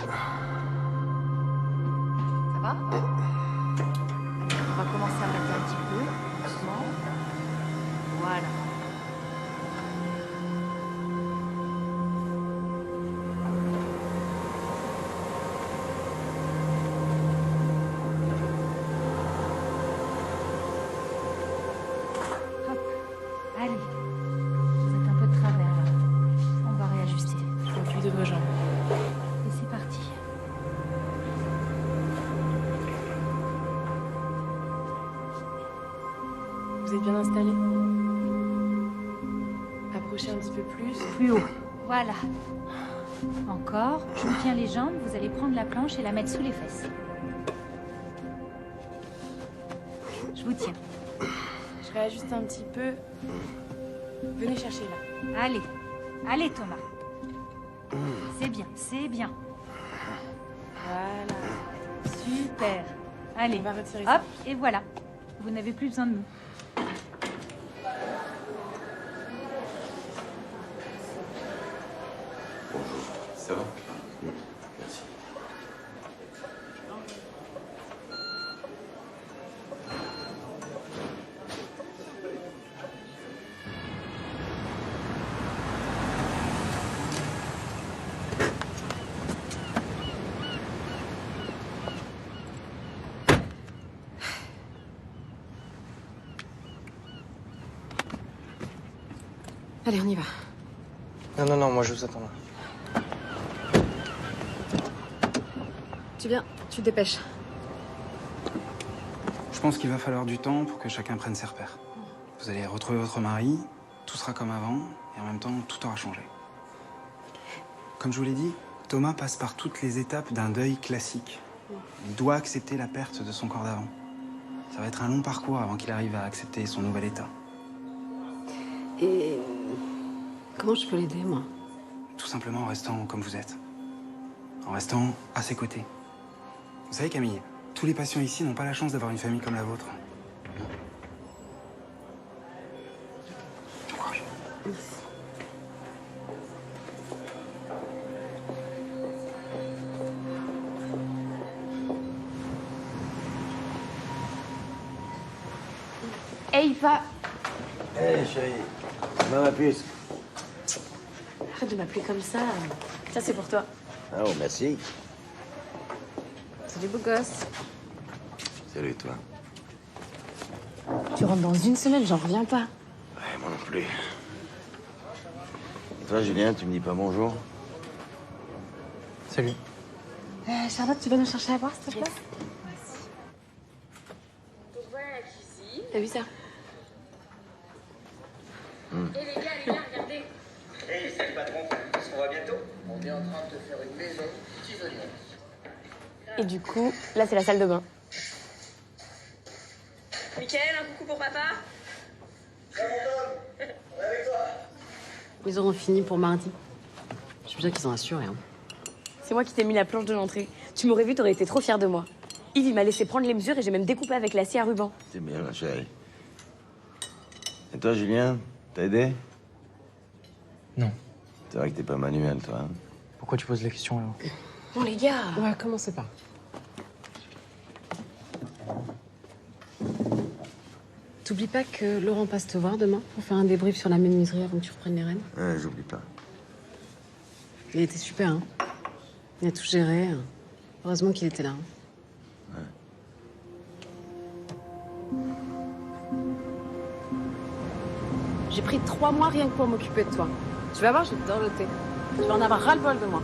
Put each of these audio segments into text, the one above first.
Ça va? Allez, on va commencer à monter un petit peu, doucement. Voilà. Hop. Allez. Vous êtes un peu de travers là. On va réajuster. Je m'occupe de vos jambes. Et c'est parti. Vous êtes bien installés? Approchez un petit peu plus. Plus haut. Voilà. Encore. Je vous tiens les jambes. Vous allez prendre la planche et la mettre sous les fesses. Je vous tiens. Je réajuste un petit peu. Venez chercher là. Allez. Allez, Thomas. C'est bien, c'est bien. Voilà. Super. Allez. On va retirer ça. Hop, et voilà. Vous n'avez plus besoin de nous. Ça va? Merci. Allez, on y va. Non, moi je vous attends là. Tu viens, tu te dépêches. Je pense qu'il va falloir du temps pour que chacun prenne ses repères. Vous allez retrouver votre mari, tout sera comme avant, et en même temps, tout aura changé. Comme je vous l'ai dit, Thomas passe par toutes les étapes d'un deuil classique. Il doit accepter la perte de son corps d'avant. Ça va être un long parcours avant qu'il arrive à accepter son nouvel état. Et comment je peux l'aider, moi? Tout simplement en restant comme vous êtes. En restant à ses côtés. Vous savez, Camille, tous les patients ici n'ont pas la chance d'avoir une famille comme la vôtre. Bon courage. Hey, va. Hé, chérie, ma puce. Arrête de m'appeler comme ça. Ça, c'est pour toi. Oh, merci. C'est du beau gosse. Salut, toi. Tu rentres dans une semaine, j'en reviens pas. Ouais, moi non plus. Et toi, Julien, tu me dis pas bonjour? Salut. Charlotte, tu vas nous chercher à boire, s'il te plaît? Donc voilà la cuisine. T'as vu ça? Et les gars, regardez. Hey, salut patron, on se revoit bientôt? On est en train de te faire une maison, petits oignons. Et du coup, là, c'est la salle de bain. Mickaël, un coucou pour papa. Ça mon Tom, on est avec toi. Ils auront fini pour mardi. Je suis bien qu'ils ont assuré, hein. C'est moi qui t'ai mis la planche de l'entrée. Tu m'aurais vu, t'aurais été trop fière de moi. Yves, il m'a laissé prendre les mesures et j'ai même découpé avec la scie à ruban. C'est bien, ma chérie. Et toi, Julien, t'as aidé? Non. C'est vrai que t'es pas manuel, toi. Hein? Pourquoi tu poses la question alors? Bon, les gars. Ouais, commencez pas. T'oublies pas que Laurent passe te voir demain pour faire un débrief sur la menuiserie avant que tu reprennes les rênes. Ouais, j'oublie pas. Il était super, hein. Il a tout géré. Heureusement qu'il était là. Hein. J'ai pris 3 mois rien que pour m'occuper de toi. Tu vas voir, je vais te dorloter. Tu vas en avoir ras-le-bol de moi.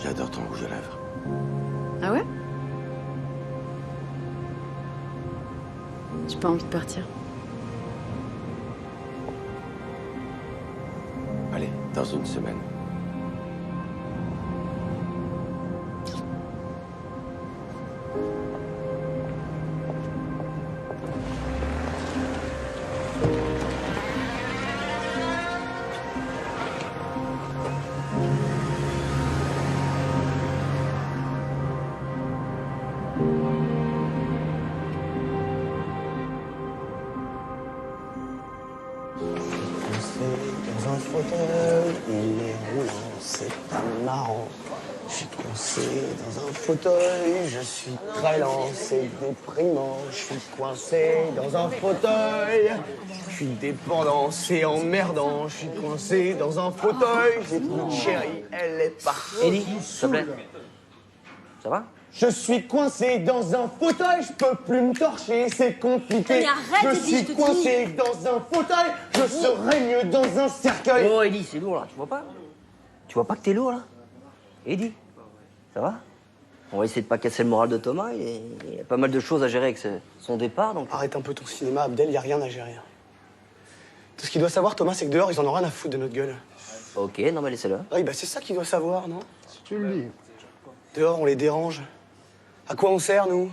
J'adore ton rouge à lèvres. Ah ouais? J'ai pas envie de partir. Allez, dans une semaine. dans un fauteuil, il est roulant, c'est pas marrant. Je suis coincé dans un fauteuil, je suis très lent, c'est déprimant. Je suis coincé dans un fauteuil, je suis dépendant, c'est emmerdant. Je suis coincé dans un fauteuil, j'ai une chérie, elle est partie. Ellie, s'il te plaît. Ça va? Je suis coincé dans un fauteuil, je peux plus me torcher, c'est compliqué. Mais arrête, je Eddie, suis je te coincé dans un fauteuil, je serais mieux dans un cercueil. Oh, Ellie, c'est lourd, là, tu vois pas? Tu vois pas que t'es lourd, là? Eddie, ça va? On va essayer de pas casser le moral de Thomas, il y a pas mal de choses à gérer avec son départ, donc... Arrête un peu ton cinéma, Abdel, y a rien à gérer. Tout ce qu'il doit savoir, Thomas, c'est que dehors, ils en ont rien à foutre de notre gueule. Ok, non mais laissez-le. Oui, bah c'est ça qu'il doit savoir, non? Si tu le dis. Dehors, on les dérange. À quoi on sert, nous?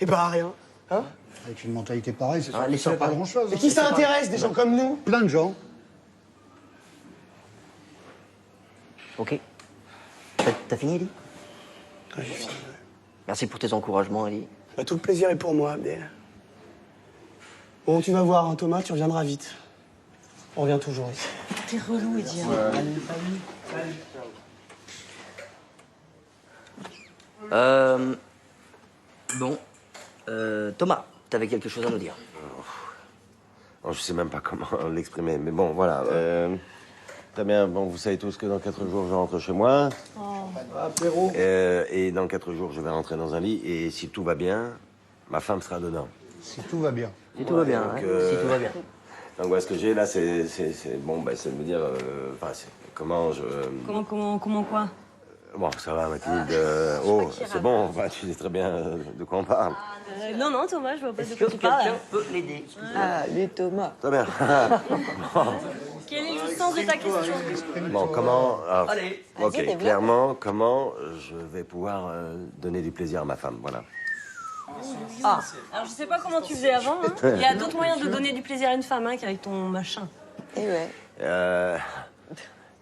Eh bah à rien, hein? Avec une mentalité pareille, c'est sûr Ah, que ça laissez-le sert pas parler. grand-chose. Mais qui ça intéresse, des gens comme nous? Plein de gens. Ok. T'as fini, Ellie? Ouais, j'ai fini, ouais. Merci pour tes encouragements, Ellie. Bah, tout le plaisir est pour moi, Abdel. Bon, tu vas voir, hein, Thomas, tu reviendras vite. On revient toujours ici. T'es relou, Eddie. Bon. Thomas, t'avais quelque chose à nous dire. Oh, je sais même pas comment l'exprimer, mais bon, voilà. Très bien, bon, vous savez tous que dans 4 jours, je rentre chez moi. Apéro. Et dans 4 jours, je vais rentrer dans un lit. Et si tout va bien, ma femme sera dedans. Si tout va bien. Si tout va bien, donc, hein, si tout va bien. Donc, voilà, ce que j'ai là, c'est bon, bah, c'est de me dire, enfin, comment je... Comment quoi? Bon, ça va, Mathilde. Oh, c'est bon, enfin, tu sais très bien de quoi on parle. Non, Thomas, je vois pas Est-ce que quelqu'un peut l'aider? Allez, Thomas. Très bien. Quel est le sens de ta question? Bon, comment... alors, Allez. ok, clairement, comment je vais pouvoir donner du plaisir à ma femme, voilà. Alors, je sais pas comment tu faisais avant, hein. Il y a d'autres moyens de donner du plaisir à une femme, hein, qu'avec ton machin.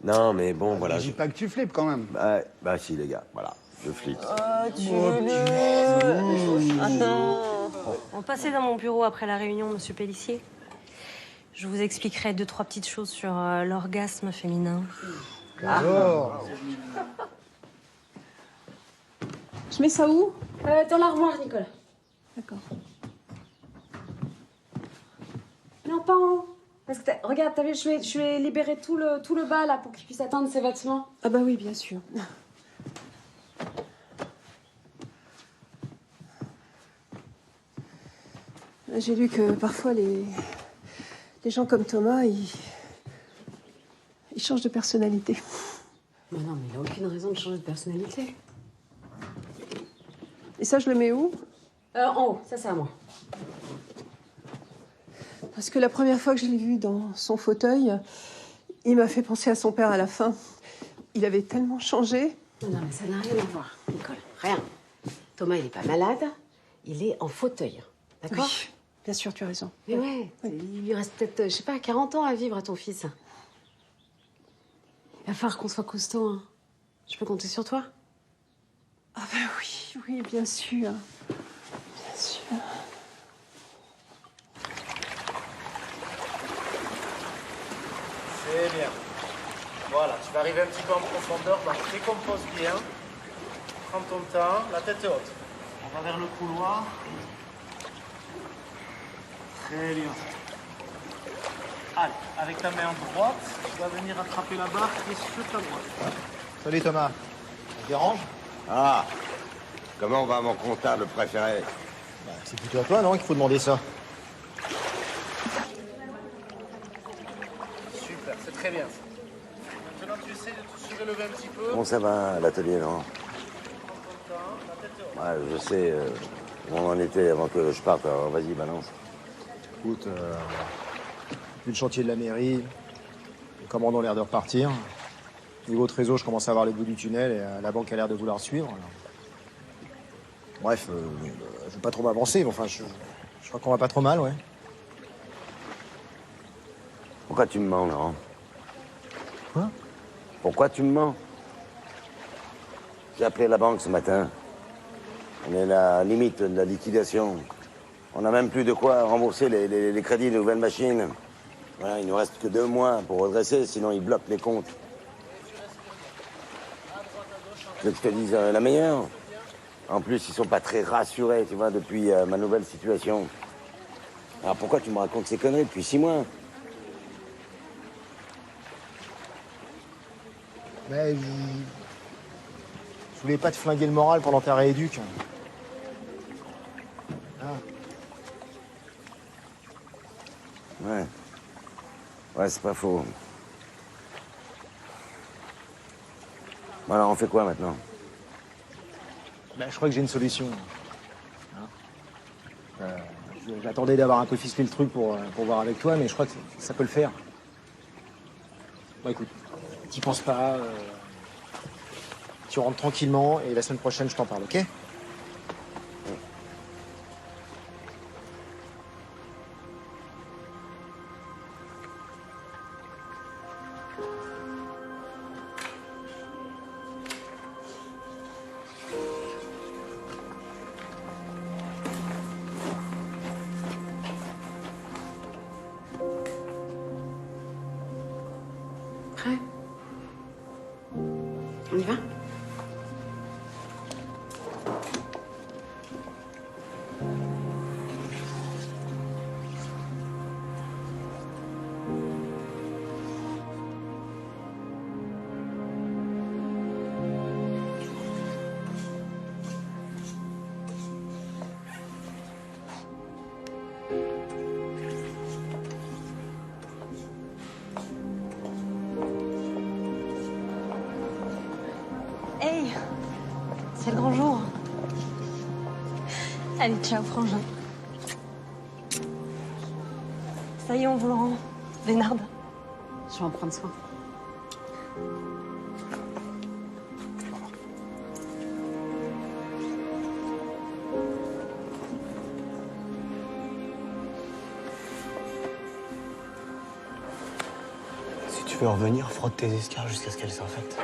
Non, mais bon, voilà. Dis pas que tu flippes quand même. Bah si, les gars, voilà, je flippe. Attends. On passait dans mon bureau après la réunion, monsieur Pellissier. Je vous expliquerai 2-3 petites choses sur l'orgasme féminin. Alors, Je mets ça où? Dans l'armoire, Nicolas. D'accord. Non, pas en haut. Parce que regarde, t'as vu, je vais libérer tout le bas là pour qu'il puisse atteindre ses vêtements. Ah bah oui, bien sûr. J'ai lu que parfois les gens comme Thomas, ils changent de personnalité. Mais non, mais il a aucune raison de changer de personnalité. Et ça, je le mets où? En haut, ça c'est à moi. Parce que la première fois que je l'ai vu dans son fauteuil, il m'a fait penser à son père à la fin. Il avait tellement changé. Non, mais ça n'a rien à voir, Nicole. Rien. Thomas, il est pas malade. Il est en fauteuil. D'accord? Oui, bien sûr, tu as raison. Mais ouais, il lui reste peut-être, je sais pas, 40 ans à vivre à ton fils. Il va falloir qu'on soit costaud, hein. Je peux compter sur toi? Ah ben oui, oui, bien sûr. Bien sûr. C'est bien. Voilà, tu vas arriver un petit peu en profondeur, donc décompose bien. Prends ton temps, la tête est haute. On va vers le couloir. Très bien. Allez, avec ta main droite, tu vas venir attraper la barre qui est sur ta droite. salut Thomas. Ça te dérange? Ah, comment va mon comptable préféré? C'est plutôt à toi, non, qu'il faut demander ça. Super, c'est très bien. Maintenant, tu essaies de te surélever un petit peu. Bon, ça va, à l'atelier, non? Prends ton temps, la tête est haute. Ouais, je sais où on en était avant que je parte, alors vas-y, balance. Écoute, vu le chantier de la mairie, les commandes ont l'air de repartir. Niveau trésor, je commence à voir le bout du tunnel et la banque a l'air de vouloir suivre. Alors. Bref, je veux pas trop m'avancer, mais enfin, je crois qu'on va pas trop mal, ouais. Pourquoi tu me mens, Laurent? Quoi? Pourquoi tu me mens? J'ai appelé la banque ce matin. On est à la limite de la liquidation. On n'a même plus de quoi rembourser les crédits de nouvelles machines. Voilà, il nous reste que 2 mois pour redresser, sinon ils bloquent les comptes. Tu veux que je te dise la meilleure? En plus, ils sont pas très rassurés, tu vois, depuis ma nouvelle situation. Alors pourquoi tu me racontes ces conneries depuis 6 mois? Mais je voulais pas te flinguer le moral pendant ta rééduque. Ah. Ouais. Ouais, c'est pas faux. Bon, alors, on fait quoi maintenant? Ben, je crois que j'ai une solution. Hein J'attendais d'avoir un peu ficelé le truc pour voir avec toi, mais je crois que ça peut le faire. Bon, écoute, t'y penses pas. Tu rentres tranquillement et la semaine prochaine, je t'en parle, ok? Prêt? On y va? Hey, c'est le grand jour. Allez, ciao, frangin. Ça y est, on vous le rend. Vénarde. Je vais en prendre soin. Si tu veux revenir, frotte tes escarres jusqu'à ce qu'elles s'infectent.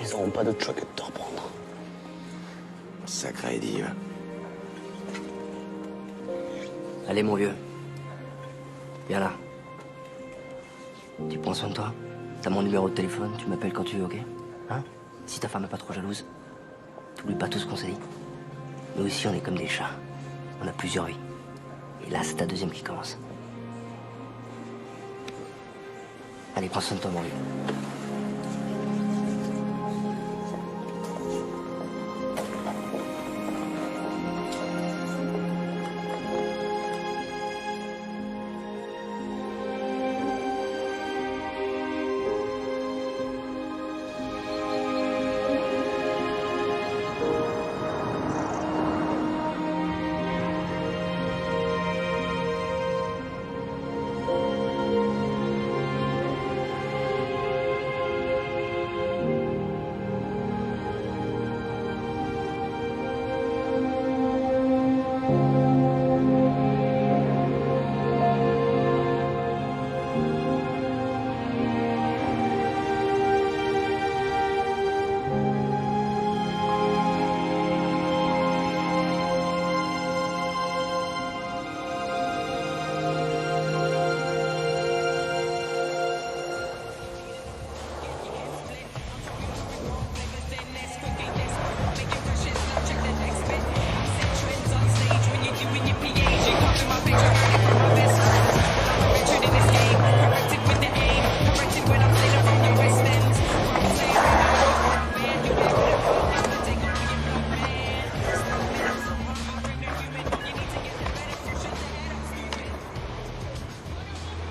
Ils n'auront pas d'autre choix que de te reprendre. Sacré Eddie. Allez, mon vieux. Viens là. Tu prends soin de toi. T'as mon numéro de téléphone, tu m'appelles quand tu veux, ok? Hein? Si ta femme est pas trop jalouse, t'oublies pas tout ce qu'on s'est dit. Nous aussi, on est comme des chats. On a plusieurs vies. Et là, c'est ta deuxième qui commence. Allez, prends soin de toi, mon vieux.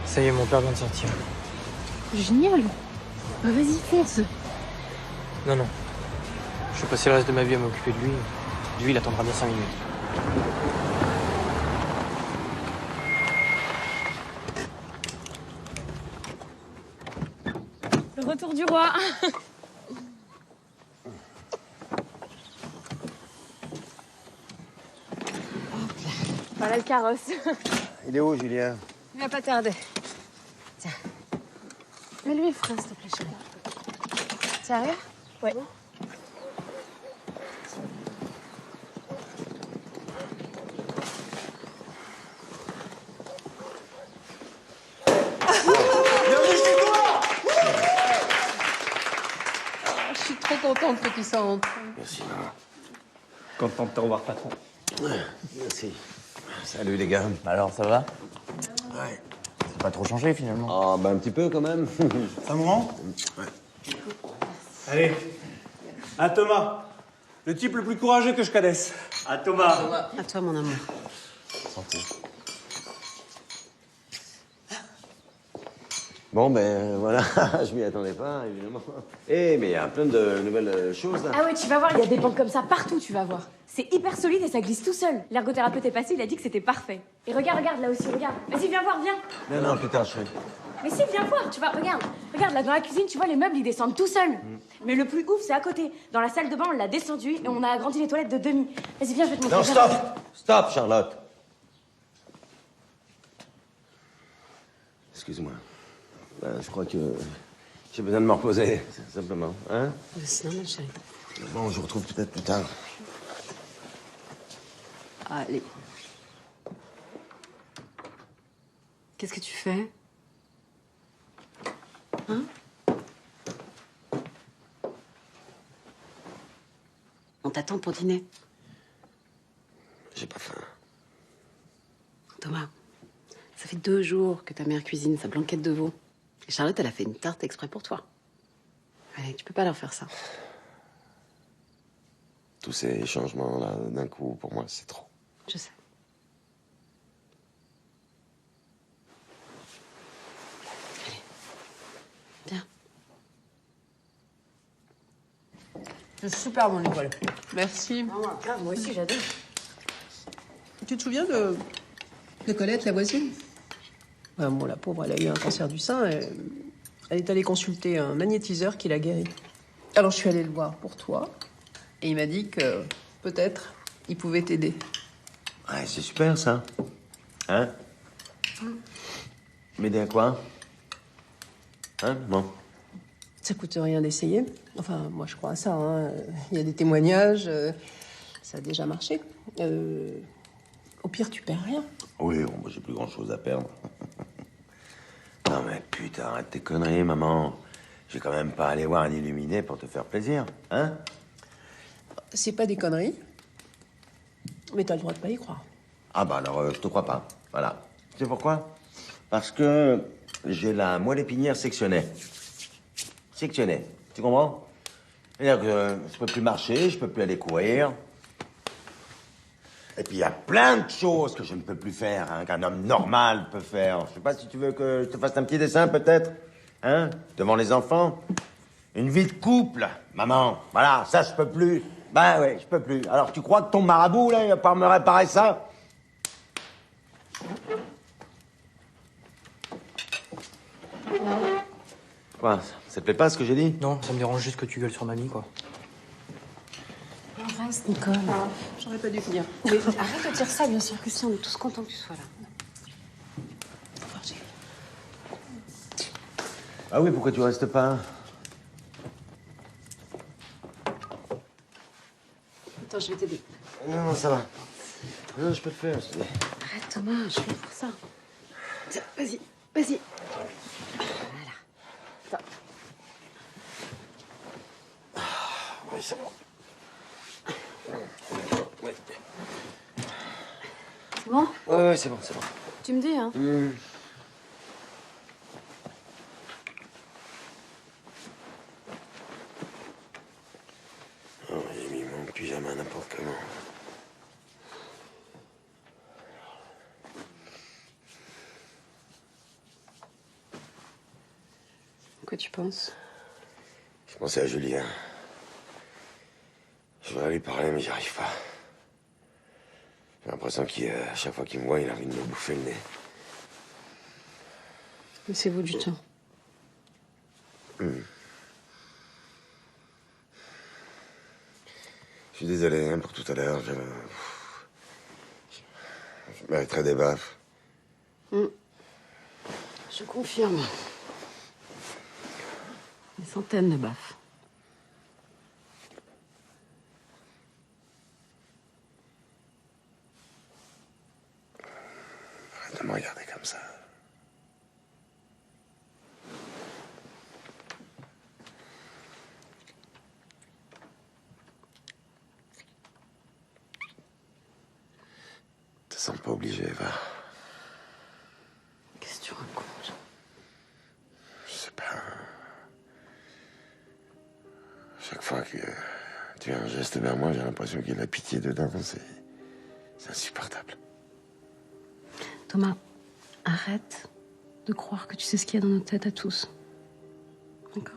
Ça y est, mon père vient de sortir. Génial. Bah, vas-y, fonce. Non, non. Je vais passer le reste de ma vie à m'occuper de lui. Lui, il attendra bien 5 minutes. Le retour du roi. Voilà le carrosse. Il est où, Julien? Il va pas tarder. Tiens. Mets-lui les fraises, s'il te plaît, chérie. Sérieux? Ouais. contente que tu sentes. Merci, maman. Content de te revoir, patron. Merci. Salut, les gars. Alors, ça va? Ouais. C'est pas trop changé, finalement. Oh, bah un petit peu, quand même. Un moment? Ouais. Allez. À Thomas. Le type le plus courageux que je connaisse. À Thomas. À toi, mon amour. Santé. Bon, ben voilà, je m'y attendais pas, évidemment. Eh, mais il y a plein de nouvelles choses, là. Ah ouais, tu vas voir, il y a des banques comme ça partout, tu vas voir. C'est hyper solide et ça glisse tout seul. L'ergothérapeute est passé, il a dit que c'était parfait. Et regarde, regarde, là aussi, regarde. Vas-y, viens voir, viens. Non, putain, je suis... Mais si, viens voir, tu vois, regarde. Regarde, là, dans la cuisine, tu vois, les meubles, ils descendent tout seuls. Mais le plus ouf, c'est à côté. Dans la salle de bain, on l'a descendu et on a agrandi les toilettes de demi. Vas-y, viens, je vais te montrer. Non, Viens. stop! Stop, Charlotte. Excuse-moi. Ben, je crois que j'ai besoin de me reposer, simplement. Hein? C'est normal, chérie. Bon, je vous retrouve peut-être plus tard. Allez. Qu'est-ce que tu fais? Hein? On t'attend pour dîner. J'ai pas faim. Thomas, ça fait 2 jours que ta mère cuisine sa blanquette de veau. Et Charlotte, elle a fait une tarte exprès pour toi. Allez, tu peux pas leur faire ça. Tous ces changements-là, d'un coup, pour moi, c'est trop. Je sais. Allez, viens. C'est super bon, Nicole. Merci. Grave, moi aussi, j'adore. Tu te souviens de Colette, la voisine? Bon, la pauvre, elle a eu un cancer du sein. Elle est allée consulter un magnétiseur qui l'a guéri. Alors, je suis allée le voir pour toi. Et il m'a dit que, peut-être, il pouvait t'aider. Ouais, c'est super, ça. Hein? M'aider à quoi? Hein? Bon. Ça coûte rien d'essayer. Enfin, moi, je crois à ça. Hein. Il y a des témoignages. Ça a déjà marché. Au pire, tu perds rien. Oui, bon, moi, j'ai plus grand-chose à perdre. Non, mais putain, arrête tes conneries, maman. Je vais quand même pas aller voir un illuminé pour te faire plaisir, hein? C'est pas des conneries. Mais t'as le droit de pas y croire. Ah bah alors, je te crois pas. Voilà. Tu sais pourquoi? Parce que j'ai la moelle épinière sectionnée. Sectionnée. Tu comprends? C'est-à-dire que je peux plus marcher, je peux plus aller courir. Et puis il y a plein de choses que je ne peux plus faire, hein, qu'un homme normal peut faire. Je sais pas si tu veux que je te fasse un petit dessin, peut-être? Hein? Devant les enfants? Une vie de couple, maman. Voilà, ça, je peux plus. Ben ouais, je peux plus. Alors, tu crois que ton marabout, là, il va pas me réparer ça? Quoi? Ça te plaît pas, ce que j'ai dit? Non, ça me dérange juste que tu gueules sur mamie, quoi. Reste, Nicole. J'aurais pas dû venir. Mais arrête de dire ça, bien sûr que si, on est tous contents que tu sois là. Au revoir, chérie. Ah oui, pourquoi tu restes pas? Attends, je vais t'aider. Non, non, ça va. Non, je peux le faire, je te dis. Arrête, Thomas, je suis là pour ça. Tiens, vas-y, vas-y. Voilà. Attends. Oui, c'est bon. Ouais. C'est bon? Ouais, c'est bon, c'est bon. Tu me dis, hein? Oh, j'ai mis mon pyjama n'importe comment. Quoi tu penses? Je pensais à Julien. Je voudrais lui parler, mais j'y arrive pas. J'ai l'impression qu'à chaque fois qu'il me voit, il a envie de me bouffer le nez. Laissez-vous du temps. Je suis désolé hein, pour tout à l'heure. Je mériterais des baffes. Je confirme. Des centaines de baffes. Arrête de me regarder comme ça. fois que tu as un geste vers moi, j'ai l'impression qu'il y a de la pitié dedans. C'est insupportable. Thomas, arrête de croire que tu sais ce qu'il y a dans notre tête à tous. D'accord?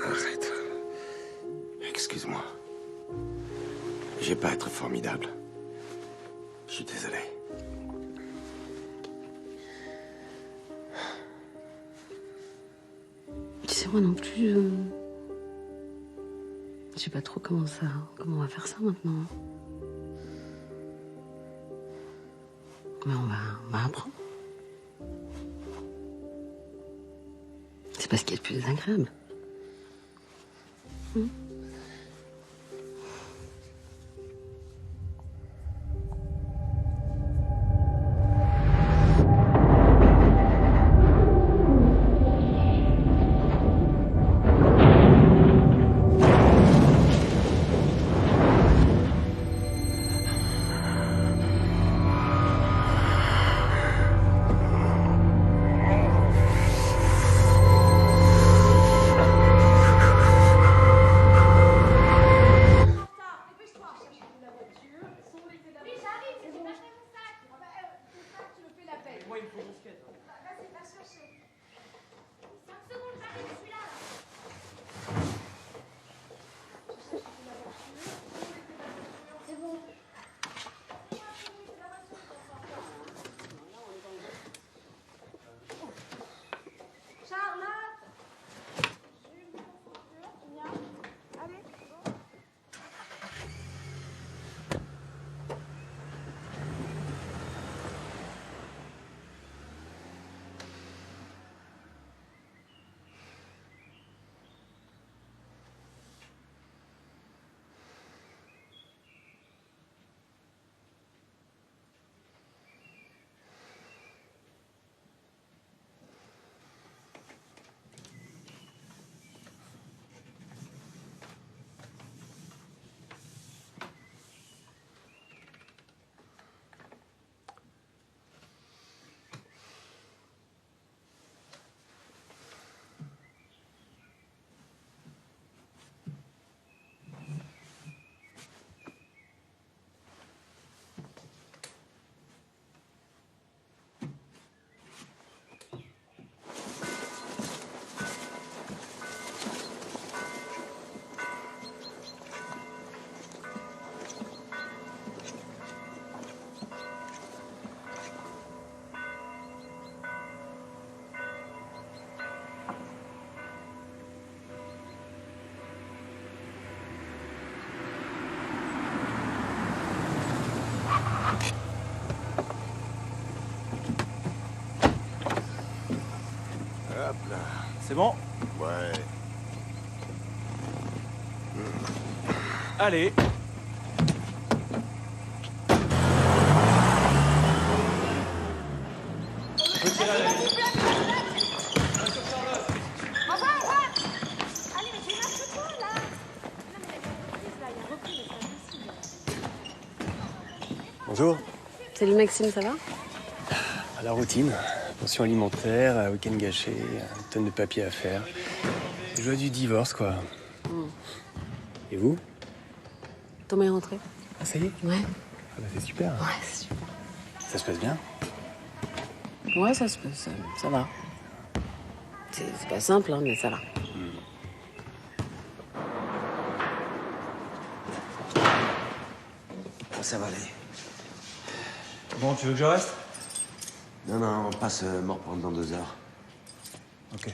Arrête. Excuse-moi. J'ai pas à être formidable. Je suis désolé. Tu sais, moi non plus, je sais pas trop comment on va faire ça maintenant. Mais on va apprendre. C'est pas ce qui est le plus désagréable. Hop là. C'est bon? Ouais. Allez. Au revoir, au revoir. Allez, mais tu marches toi, là. Non, mais là, il y a une reprise, là, il y a un repris, mais c'est impossible. Bonjour. Salut Maxime, ça va? À la routine. Pension alimentaire, week-end gâché, une tonne de papiers à faire. Les joies du divorce, quoi. Et vous? Thomas est rentré. Ah, ça y est? Ouais. Ah bah, c'est super. Ouais, c'est super. Ça se passe bien? Ouais, ça se passe, ça va. C'est pas simple, hein, mais ça va. Ça va aller. Bon, tu veux que je reste? Non, non, on passe me reprendre dans 2 heures. Ok.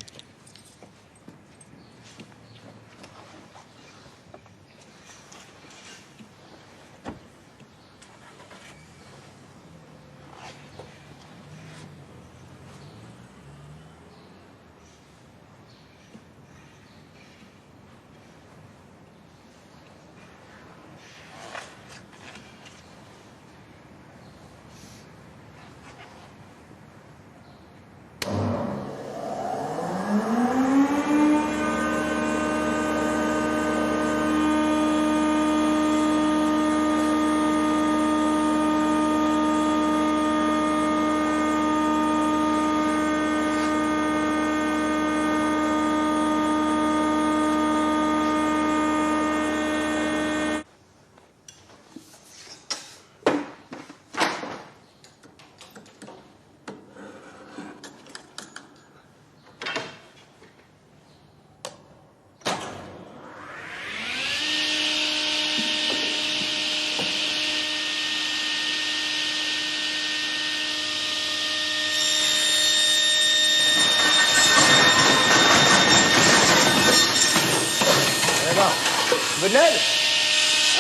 Tu veux de l'aide?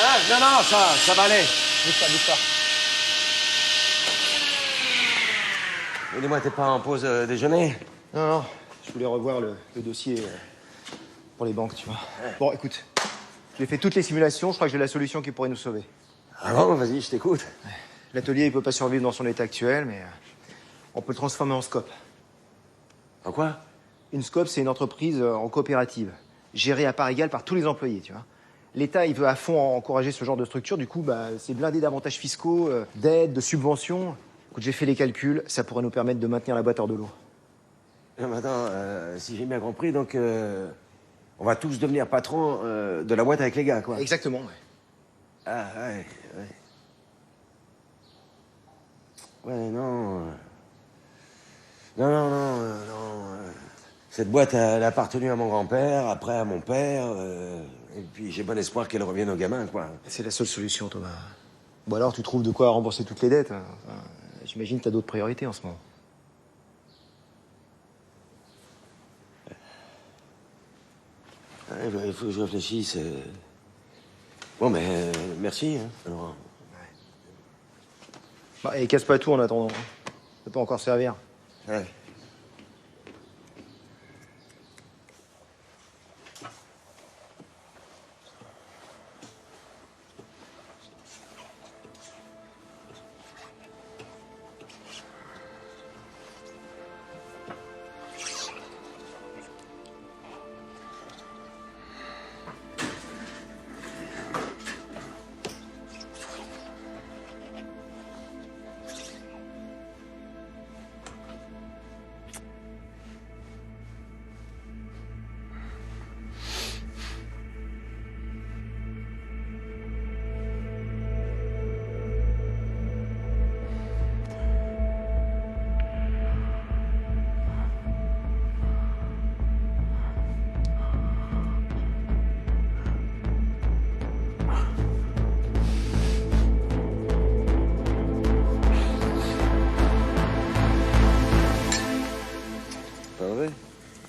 Hein? Non, non, ça va aller. Bouge pas. Mais dis-moi, t'es pas en pause déjeuner? Non, je voulais revoir le dossier pour les banques, tu vois. Ouais. Bon, écoute, j'ai fait toutes les simulations, je crois que j'ai la solution qui pourrait nous sauver. Ah bon, vas-y, je t'écoute. L'atelier, il peut pas survivre dans son état actuel, mais on peut le transformer en scope. En quoi? Une scope, c'est une entreprise en coopérative, gérée à part égale par tous les employés, tu vois. L'État, il veut à fond encourager ce genre de structure, du coup, c'est blindé d'avantages fiscaux, d'aides, de subventions. Écoute, j'ai fait les calculs, ça pourrait nous permettre de maintenir la boîte hors de l'eau. Non, mais attends, si j'ai bien compris, donc on va tous devenir patrons de la boîte avec les gars, quoi. Exactement, ouais. Ah, ouais. Ouais, non. Non. Cette boîte, elle a appartenu à mon grand-père, après à mon père, et puis j'ai bon espoir qu'elle revienne aux gamins, quoi. C'est la seule solution, Thomas. Bon alors, tu trouves de quoi rembourser toutes les dettes, hein. Enfin, j'imagine que t'as d'autres priorités en ce moment. Ouais, il faut que je réfléchisse. Bon, mais merci, hein, alors. Bah, et casse pas tout en attendant. Hein. Ça peut encore servir. Ouais.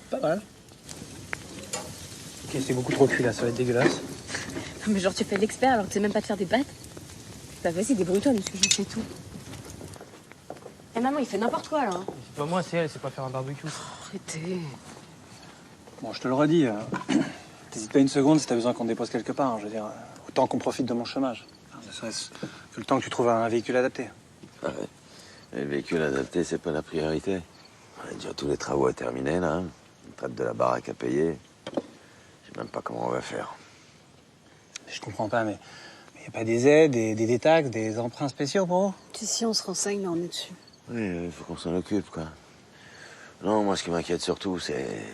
Pas mal. Ok, c'est beaucoup trop cuit là, ça va être dégueulasse. Non mais genre tu fais l'expert alors que tu sais même pas te faire des pâtes. Bah vas-y, débrouille-toi, parce que je sais tout. Eh maman, il fait n'importe quoi là. Hein. C'est pas moi, c'est elle, c'est pas faire un barbecue. Arrêtez. Bon, je te le redis, t'hésites pas une seconde si t'as besoin qu'on te dépose quelque part. Je veux dire, autant qu'on profite de mon chômage. Ne serait-ce que le temps que tu trouves un véhicule adapté. Ah ouais. Le véhicule adapté, c'est pas la priorité. On a déjà tous les travaux à terminer, là. Hein. On traite de la baraque à payer. Je sais même pas comment on va faire. Je comprends pas, mais y a pas des aides, des taxes, des emprunts spéciaux pour vous? Si, on se renseigne, mais on est dessus. Oui, il faut qu'on s'en occupe, quoi. Non, moi, ce qui m'inquiète surtout, c'est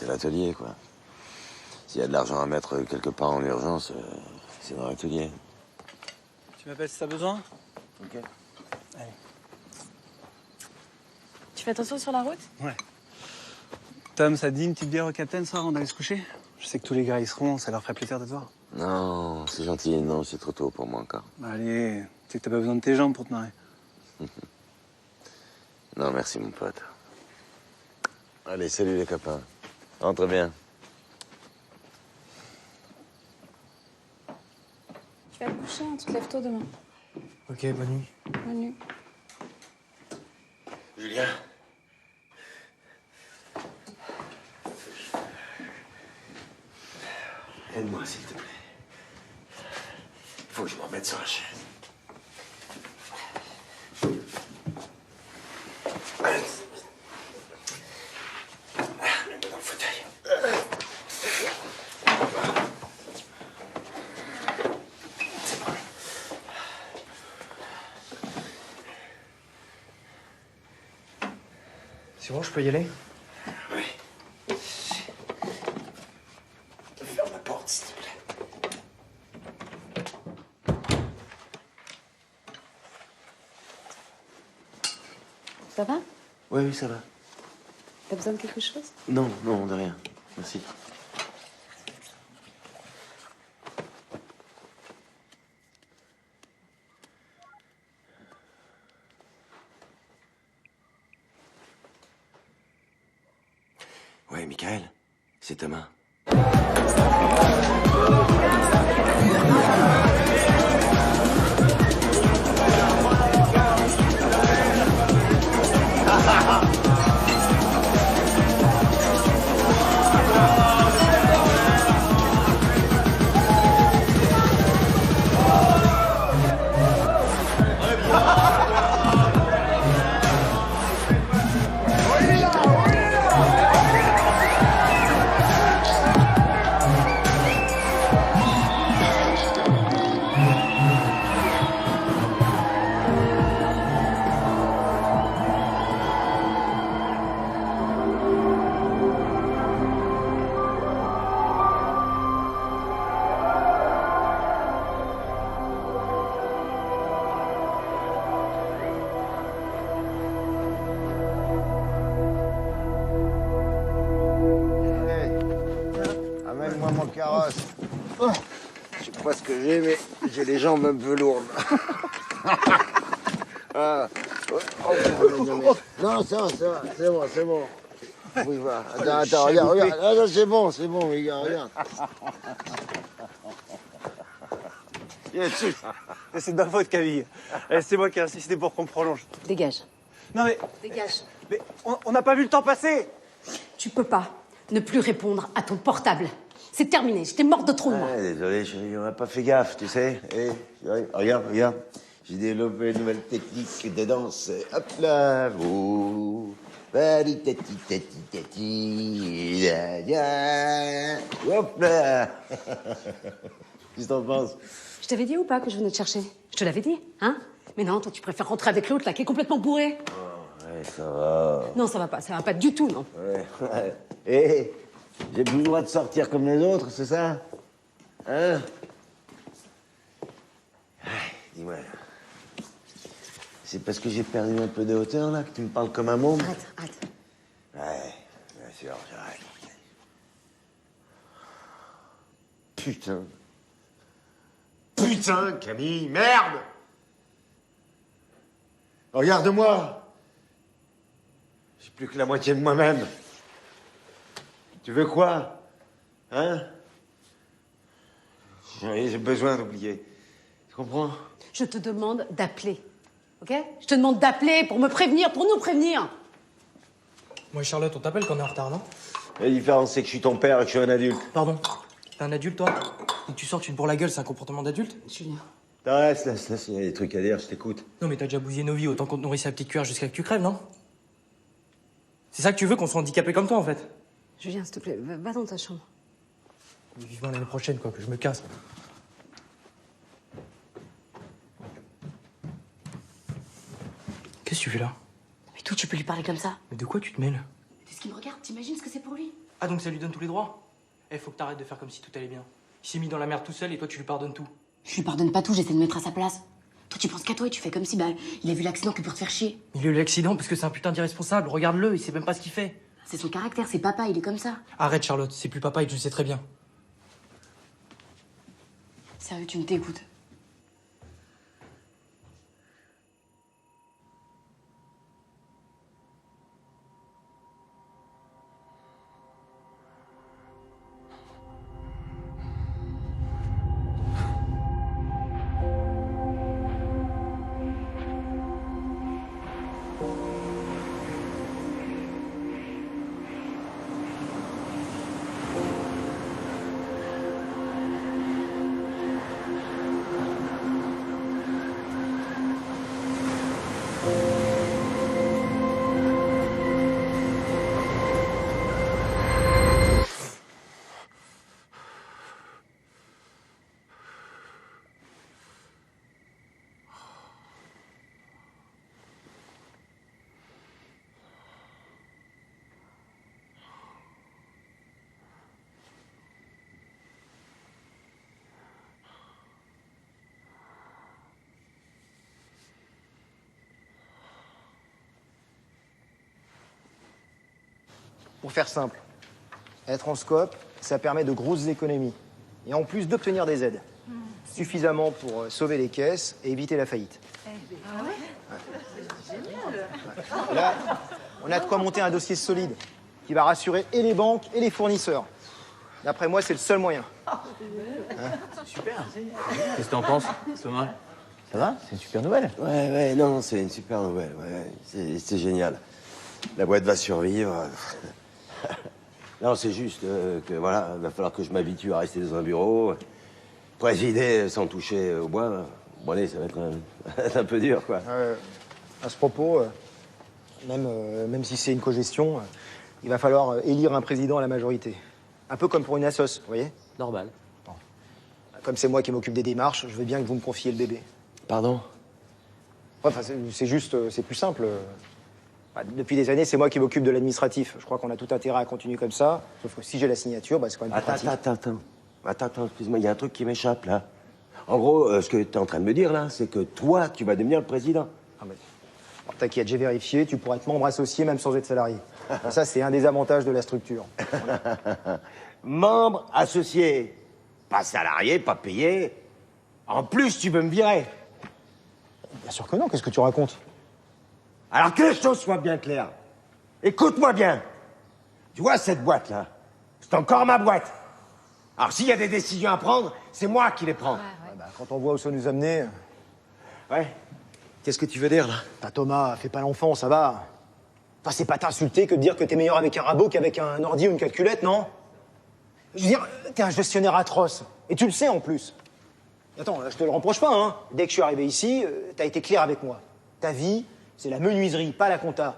l'atelier, quoi. S'il y a de l'argent à mettre quelque part en urgence, c'est dans l'atelier. Tu m'appelles si t'as besoin? Ok. Allez. Tu fais attention sur la route? Ouais. Tom, ça te dit une petite bière au Capitaine, ça, avant d'aller se coucher? Je sais que tous les gars y seront, ça leur ferait plaisir de te voir. Non, c'est gentil. Non, c'est trop tôt pour moi encore. Bah, allez, tu sais que t'as pas besoin de tes jambes pour te marrer. Non, merci, mon pote. Allez, salut les copains. Rentre bien. Tu vas te coucher, hein, tu te lèves tôt demain. Ok, bonne nuit. Bonne nuit. Julien. Aide-moi, s'il te plaît. Faut que je me remette sur la chaise. Mets-moi dans le fauteuil. C'est bon. C'est bon, je peux y aller? Oui. Ferme la porte, s'il te plaît. Ça va? Oui, ça va. T'as besoin de quelque chose? Non, de rien. Merci. Ouais, Michael, c'est Thomas. sais pas ce que j'ai, mais j'ai les jambes un peu lourdes. Ah. Non, ça va, c'est bon, c'est bon. Oui, voilà. Attends, regarde. Ah, c'est bon, les gars, regarde. C'est de ma faute, Camille. C'est moi qui ai insisté pour qu'on prolonge. Dégage. Non mais... Dégage. Mais on n'a pas vu le temps passer. Tu peux pas ne plus répondre à ton portable. C'est terminé, j'étais morte de trop de moi. Désolé, chérie, on n'a pas fait gaffe, tu sais. Regarde. J'ai développé une nouvelle technique de danse. Hop là, vous. Hop là. Qu'est-ce que t'en penses? Je t'avais dit ou pas que je venais te chercher? Je te l'avais dit, hein? Mais non, toi tu préfères rentrer avec l'autre là qui est complètement bourré. Ouais, ça va. Non, ça va pas du tout, non. Ouais. Et j'ai plus le droit de sortir comme les autres, c'est ça? Hein? Dis-moi. C'est parce que j'ai perdu un peu de hauteur, là, que tu me parles comme un môme? Arrête. Ouais, bien sûr, j'arrête. Putain, Camille, merde! Regarde-moi! J'ai plus que la moitié de moi-même. Tu veux quoi? Hein? J'ai besoin d'oublier. Tu comprends? Je te demande d'appeler, ok? Je te demande d'appeler pour me prévenir, pour nous prévenir. Moi, Charlotte, on t'appelle quand on est en retard, non? La différence, c'est que je suis ton père et que je suis un adulte. Pardon? T'es un adulte, toi? Et que tu sors, tu te bourres la gueule, c'est un comportement d'adulte? Julien. Laisse, il y a des trucs à dire, je t'écoute. Non, mais t'as déjà bousillé nos vies, autant qu'on te nourrisse la petite cuillère jusqu'à que tu crèves, non? C'est ça que tu veux, qu'on soit handicapé comme toi, en fait? Julien, s'il te plaît, va dans ta chambre. Vivement l'année prochaine, quoi, que je me casse. Qu'est-ce que tu fais là? Mais toi, tu peux lui parler comme ça? Mais de quoi tu te mêles? Est-ce qu'il me regarde? T'imagines ce que c'est pour lui? Ah, donc ça lui donne tous les droits? Faut que t'arrêtes de faire comme si tout allait bien. Il s'est mis dans la merde tout seul et toi, tu lui pardonnes tout. Je lui pardonne pas tout, j'essaie de me mettre à sa place. Toi, tu penses qu'à toi et tu fais comme si, il a vu l'accident que pour te faire chier. Il a eu l'accident parce que c'est un putain d'irresponsable. Regarde-le, il sait même pas ce qu'il fait. C'est son caractère, c'est papa, il est comme ça. Arrête, Charlotte, c'est plus papa et tu le sais très bien. Sérieux, tu me t'écoutes. Pour faire simple, être en scope, ça permet de grosses économies. Et en plus d'obtenir des aides. Suffisamment pour sauver les caisses et éviter la faillite. Ah ouais? Et là, on a de quoi monter un dossier solide qui va rassurer et les banques et les fournisseurs. D'après moi, c'est le seul moyen. Super. Qu'est-ce que t'en penses, Thomas? Ça va? C'est une super nouvelle. Ouais, non, c'est une super nouvelle. Ouais, c'est génial. La boîte va survivre. Non, c'est juste que voilà, il va falloir que je m'habitue à rester dans un bureau, présider sans toucher au bois. Bon, allez, ça va être un peu dur, quoi. À ce propos, même si c'est une cogestion, il va falloir élire un président à la majorité. Un peu comme pour une assoce, vous voyez? Normal. Comme c'est moi qui m'occupe des démarches, je veux bien que vous me confiez le bébé. Pardon? Enfin, c'est juste, c'est plus simple. Depuis des années, c'est moi qui m'occupe de l'administratif. Je crois qu'on a tout intérêt à continuer comme ça. Sauf que si j'ai la signature, c'est quand même plus pratique. Attends, excuse-moi, il y a un truc qui m'échappe, là. En gros, ce que tu es en train de me dire, là, c'est que toi, tu vas devenir le président. Ah, mais... Alors, t'inquiète, j'ai vérifié, tu pourras être membre associé même sans être salarié. Ça, c'est un des avantages de la structure. Membre associé. Pas salarié, pas payé. En plus, tu veux me virer. Bien sûr que non, qu'est-ce que tu racontes? Alors que les choses soient bien claires. Écoute-moi bien. Tu vois cette boîte-là? C'est encore ma boîte. Alors s'il y a des décisions à prendre, c'est moi qui les prends. Bah, quand on voit où ça nous amener... Ouais. Qu'est-ce que tu veux dire, là? Bah, Thomas, fais pas l'enfant, ça va. Enfin, c'est pas t'insulter que de dire que t'es meilleur avec un rabot qu'avec un ordi ou une calculette, non? Je veux dire, t'es un gestionnaire atroce. Et tu le sais, en plus. Attends, je te le reproche pas, hein. Dès que je suis arrivé ici, t'as été clair avec moi. Ta vie, c'est la menuiserie, pas la compta.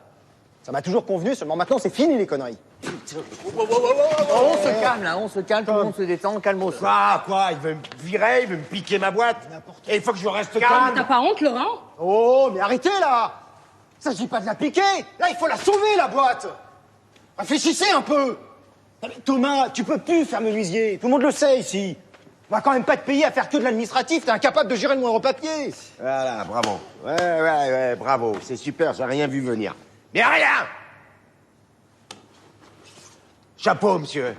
Ça m'a toujours convenu, seulement maintenant, c'est fini, les conneries. On se calme, là, on se calme, tout le monde se détend, calme-toi. Quoi? Il veut me virer, il veut me piquer ma boîte. Et il faut que je reste calme. T'as pas honte, Laurent? Oh, mais arrêtez, là! Ça s'agit pas de la piquer! Là, il faut la sauver, la boîte! Réfléchissez un peu! Non, mais Thomas, tu peux plus faire menuisier. Tout le monde le sait, ici. On va quand même pas te payer à faire que de l'administratif. T'es incapable de gérer le moindre papier. Voilà, bravo. Ouais, bravo. C'est super, j'ai rien vu venir. Mais rien! Chapeau, monsieur.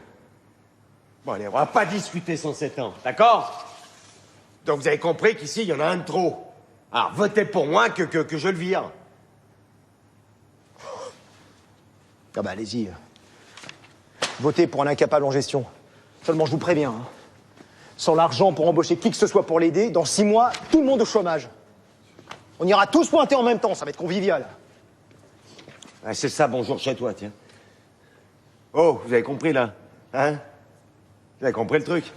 Bon, allez, on va pas discuter sans 7 ans, d'accord? Donc vous avez compris qu'ici, il y en a un de trop. Alors, votez pour moi que je le vire. Ah bah, allez-y. Votez pour un incapable en gestion. Seulement, je vous préviens, hein. Sans l'argent pour embaucher qui que ce soit pour l'aider, dans 6 mois, tout le monde au chômage. On ira tous pointer en même temps, ça va être convivial. Ouais, c'est ça, bonjour chez toi, tiens. Oh, vous avez compris, là? Hein? Vous avez compris le truc?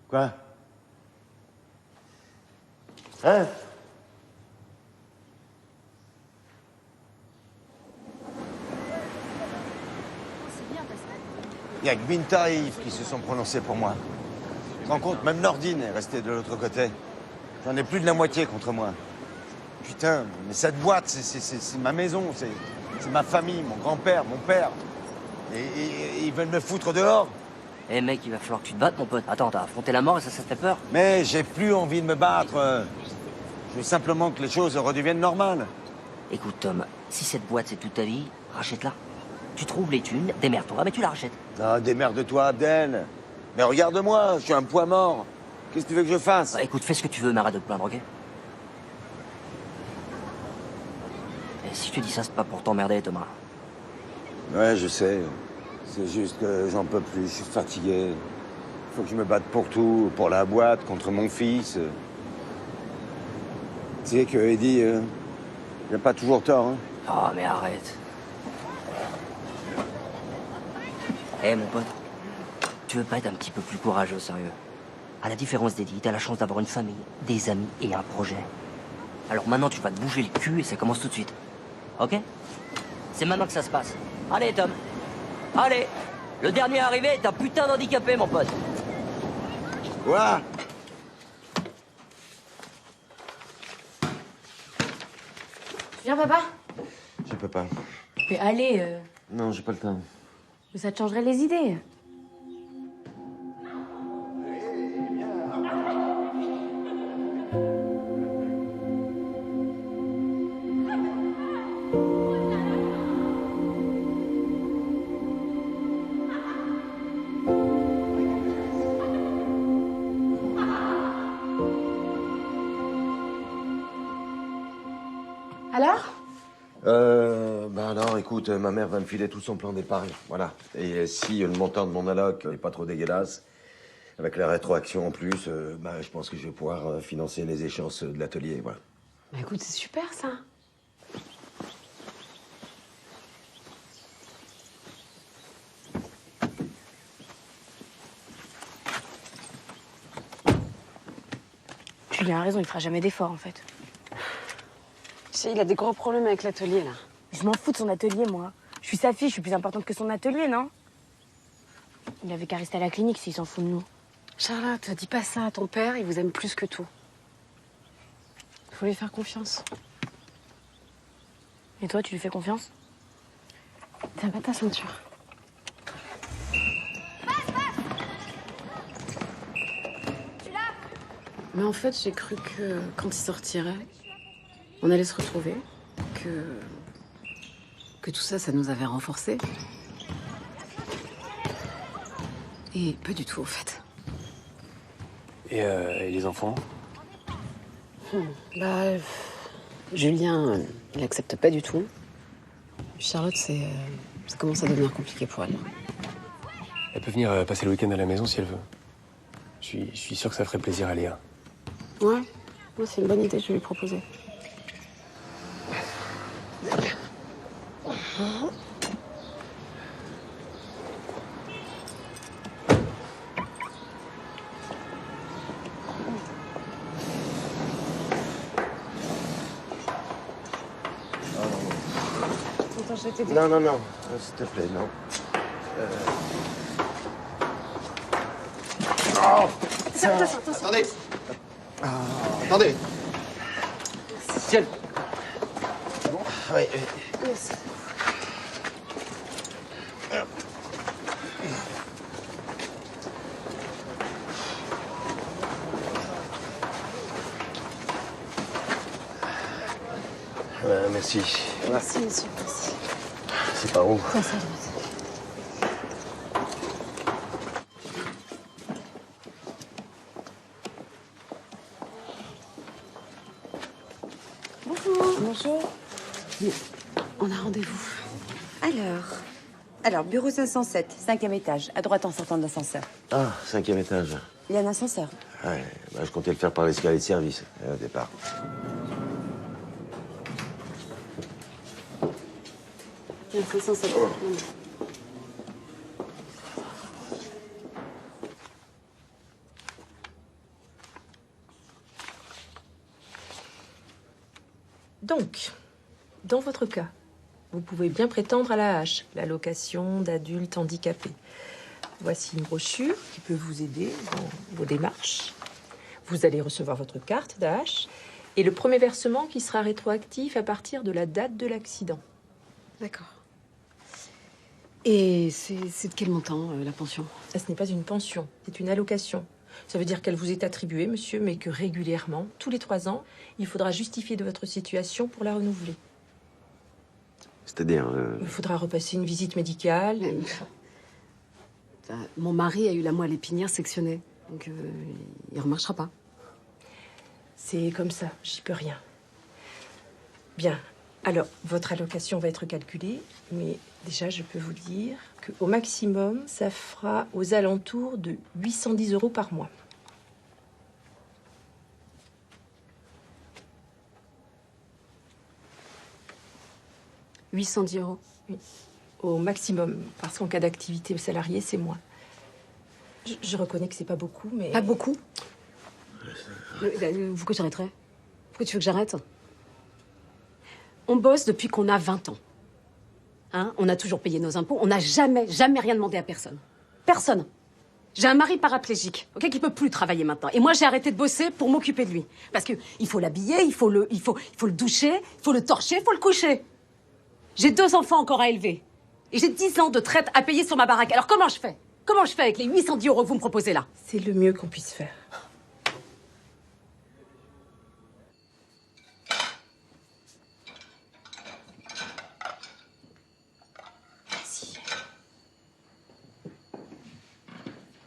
Quoi? Hein? Il n'y a que Binta et Yves qui se sont prononcés pour moi. Tu te rends compte, même Nordine est restée de l'autre côté. J'en ai plus de la moitié contre moi. Putain, mais cette boîte, c'est ma maison, c'est ma famille, mon grand-père, mon père. Et ils veulent me foutre dehors. Eh mec, il va falloir que tu te battes, mon pote. Attends, t'as affronté la mort et ça te fait peur? Mais j'ai plus envie de me battre. Je veux simplement que les choses redeviennent normales. Écoute, Tom, si cette boîte c'est toute ta vie, rachète-la. Tu trouves les thunes, démerde-toi, mais tu la rachètes. Ah, démerde-toi, Abdel. Mais regarde-moi, je suis un poids mort. Qu'est-ce que tu veux que je fasse? Bah, écoute, fais ce que tu veux, mais arrête de te plaindre, ok? Et si je te dis ça, c'est pas pour t'emmerder, Thomas. Ouais, je sais. C'est juste que j'en peux plus, je suis fatigué. Faut que je me batte pour tout, pour la boîte, contre mon fils. Tu sais que Eddie, il a pas toujours tort, hein. Oh, mais arrête. Eh, mon pote, tu veux pas être un petit peu plus courageux, sérieux? À la différence d'Eddie, t'as la chance d'avoir une famille, des amis et un projet. Alors maintenant, tu vas te bouger le cul et ça commence tout de suite. Ok? C'est maintenant que ça se passe. Allez, Tom. Allez. Le dernier arrivé est un putain d'handicapé, mon pote. Quoi? Tu viens, papa? Je peux pas. Mais allez, Non, j'ai pas le temps. mais ça te changerait les idées. Alors? Ben alors, écoute, ma mère va me filer tout son plan d'épargne, voilà. Et si le montant de mon alloc n'est pas trop dégueulasse, avec la rétroaction en plus, ben, je pense que je vais pouvoir financer les échéances de l'atelier, voilà. Bah écoute, c'est super, ça. Julien a raison, il fera jamais d'effort, en fait. Tu sais, il a des gros problèmes avec l'atelier, là. Je m'en fous de son atelier, moi. Je suis sa fille, je suis plus importante que son atelier, non? Il avait qu'à rester à la clinique s'il s'en fout de nous. Charlotte, dis pas ça. Ton père, il vous aime plus que tout. Il faut lui faire confiance. Et toi, tu lui fais confiance? Tiens pas ta ceinture. Mais en fait, j'ai cru que quand il sortirait, on allait se retrouver, que tout ça, ça nous avait renforcés. Et pas du tout, au fait. Et les enfants? Julien, il accepte pas du tout. Charlotte, ça commence à devenir compliqué pour elle. Elle peut venir passer le week-end à la maison si elle veut. Je suis sûr que ça ferait plaisir à Léa. Ouais, moi c'est une bonne idée, je vais lui proposer. Attends, je vais t'aider. Non, non, non. S'il te plaît, non. Oh, Attention. attendez. Attendez. Ciel. Bon, oui. Merci. Merci. Merci, monsieur. Merci. C'est par où? Ça, ça doit. Bonjour. On a rendez-vous. Alors, bureau 507, 5e étage, à droite en sortant de l'ascenseur. Ah, 5e étage. Il y a un ascenseur. Ouais, bah, je comptais le faire par l'escalier de service, au départ. Il y a 507. Donc, dans votre cas, vous pouvez bien prétendre à l'AH, l'allocation d'adultes handicapés. Voici une brochure qui peut vous aider dans vos démarches. Vous allez recevoir votre carte d'AH et le premier versement qui sera rétroactif à partir de la date de l'accident. D'accord. Et c'est de quel montant, la pension? Ce n'est pas une pension, c'est une allocation. Ça veut dire qu'elle vous est attribuée, monsieur, mais que régulièrement, tous les 3 ans, il faudra justifier de votre situation pour la renouveler. C'est-à-dire... Il faudra repasser une visite médicale. Mon mari a eu la moelle épinière sectionnée, donc il remarchera pas. C'est comme ça, j'y peux rien. Bien, alors, votre allocation va être calculée, mais déjà, je peux vous dire qu'au maximum, ça fera aux alentours de 810 € par mois. « 810 €. Oui, au maximum, parce qu'en cas d'activité salariée, c'est moins. Je reconnais que c'est pas beaucoup, mais... Pas beaucoup? Pourquoi j'arrêterais? Pourquoi tu veux que j'arrête? On bosse depuis qu'on a 20 ans. Hein? On a toujours payé nos impôts. On n'a jamais rien demandé à personne. Personne. J'ai un mari paraplégique, ok, qui peut plus travailler maintenant. Et moi, j'ai arrêté de bosser pour m'occuper de lui. Parce que il faut l'habiller, il faut le doucher, il faut le torcher, il faut le coucher. J'ai 2 enfants encore à élever. Et j'ai 10 ans de traite à payer sur ma baraque. Alors comment je fais? Comment je fais avec les 810 € que vous me proposez là? C'est le mieux qu'on puisse faire.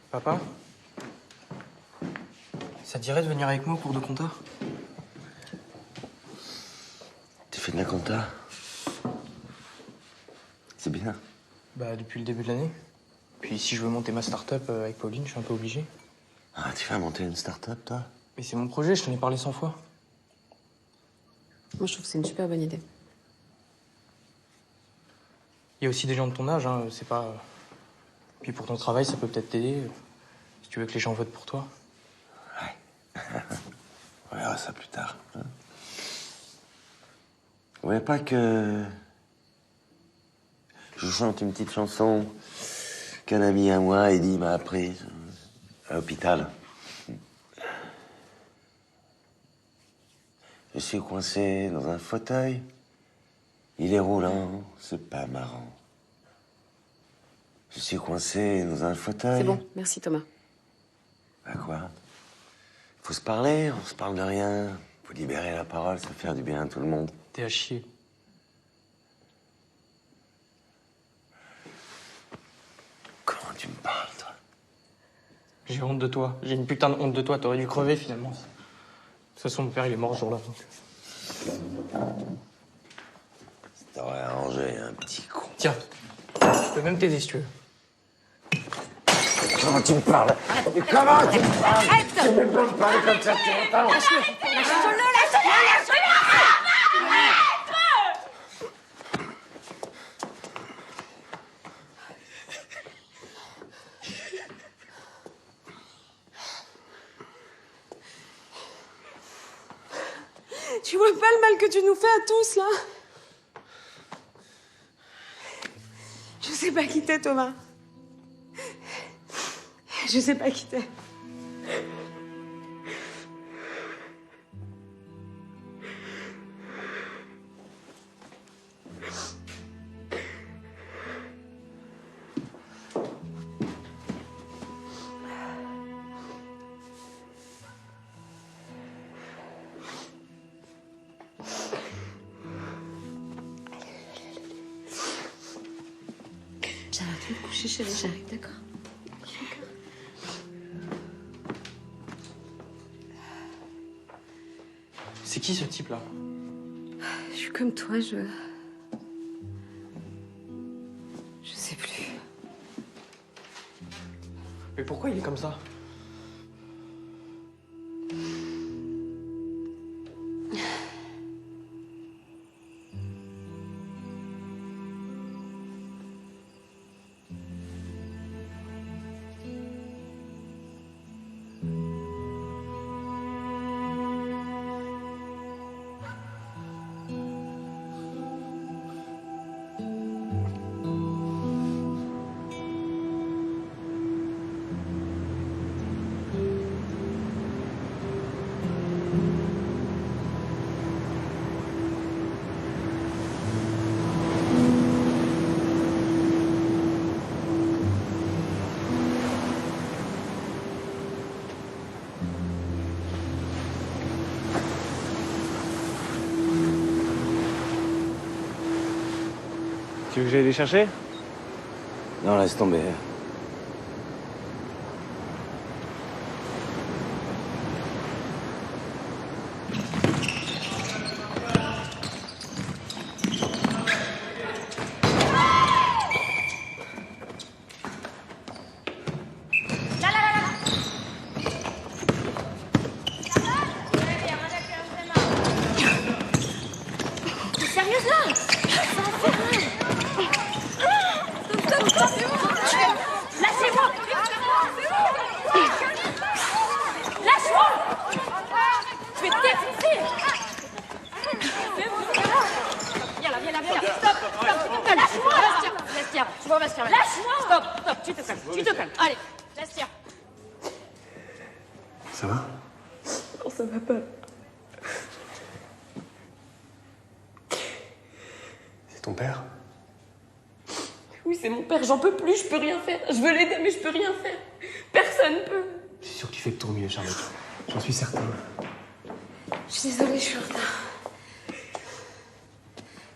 Papa? Ça te dirait de venir avec moi au cours de compta? Tu fais de la compta? C'est bien. Bah, depuis le début de l'année. Puis si je veux monter ma start-up avec Pauline, je suis un peu obligé. Ah, tu vas monter une start-up, toi? Mais c'est mon projet, je t'en ai parlé 100 fois. Moi, je trouve que c'est une super bonne idée. Il y a aussi des gens de ton âge, hein, c'est pas... Puis pour ton travail, ça peut peut-être t'aider, si tu veux que les gens votent pour toi. On verra ça plus tard. Hein. Vous voyez pas que... Je chante une petite chanson qu'un ami à moi, Eddie, m'a appris à l'hôpital. Je suis coincé dans un fauteuil. Il est roulant, c'est pas marrant. Je suis coincé dans un fauteuil. C'est bon, merci Thomas. Bah quoi? Faut se parler, on se parle de rien. Faut libérer la parole, ça fait faire du bien à tout le monde. T'es à chier. Comment tu me parles, toi? J'ai honte de toi. J'ai une putain de honte de toi. T'aurais dû crever, finalement. De toute façon, mon père, il est mort ce jour-là. T'aurais arrangé, un petit con. Tiens, je peux même t'aider si tu veux. Comment tu me parles? Mais comment tu me parles? Arrête! Tu peux pas me parler comme ça, tu entends? Lâche-le! Lâche-le! Tu vois pas le mal que tu nous fais à tous, là? Je sais pas qui t'es, Thomas. Je sais pas qui t'es. J'arrête de me coucher, chérie, j'arrive, d'accord? C'est qui ce type-là? Je suis comme toi, je sais plus. Mais pourquoi il est comme ça? Tu veux que j'aille les chercher? Non, laisse tomber. T'es sérieuse là? Ça va faire rien. Stop, stop, stop. Lâchez-moi. Lâche-moi. Je vais te défoncer. Viens là, viens là, viens là. Stop, stop. Lâche-moi. Vestia, tu vois, Vestia. Lâche-moi. Stop, stop, tu te calmes, tu te calmes. Allez, Vestia. Ça va? Non, ça va pas. C'est ton père? Oui, c'est mon père, j'en peux plus, je peux rien faire. Je veux l'aider, mais je peux rien faire. Personne peut. Je suis sûr que tu fais de ton mieux, Charlotte. J'en suis certain. Je suis désolée, je suis en retard.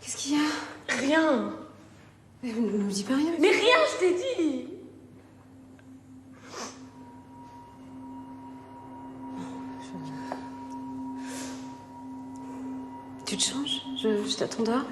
Qu'est-ce qu'il y a? Rien. Mais ne me dis pas rien. Mais rien, je t'ai dit. Tu te changes? Je t'attends dehors.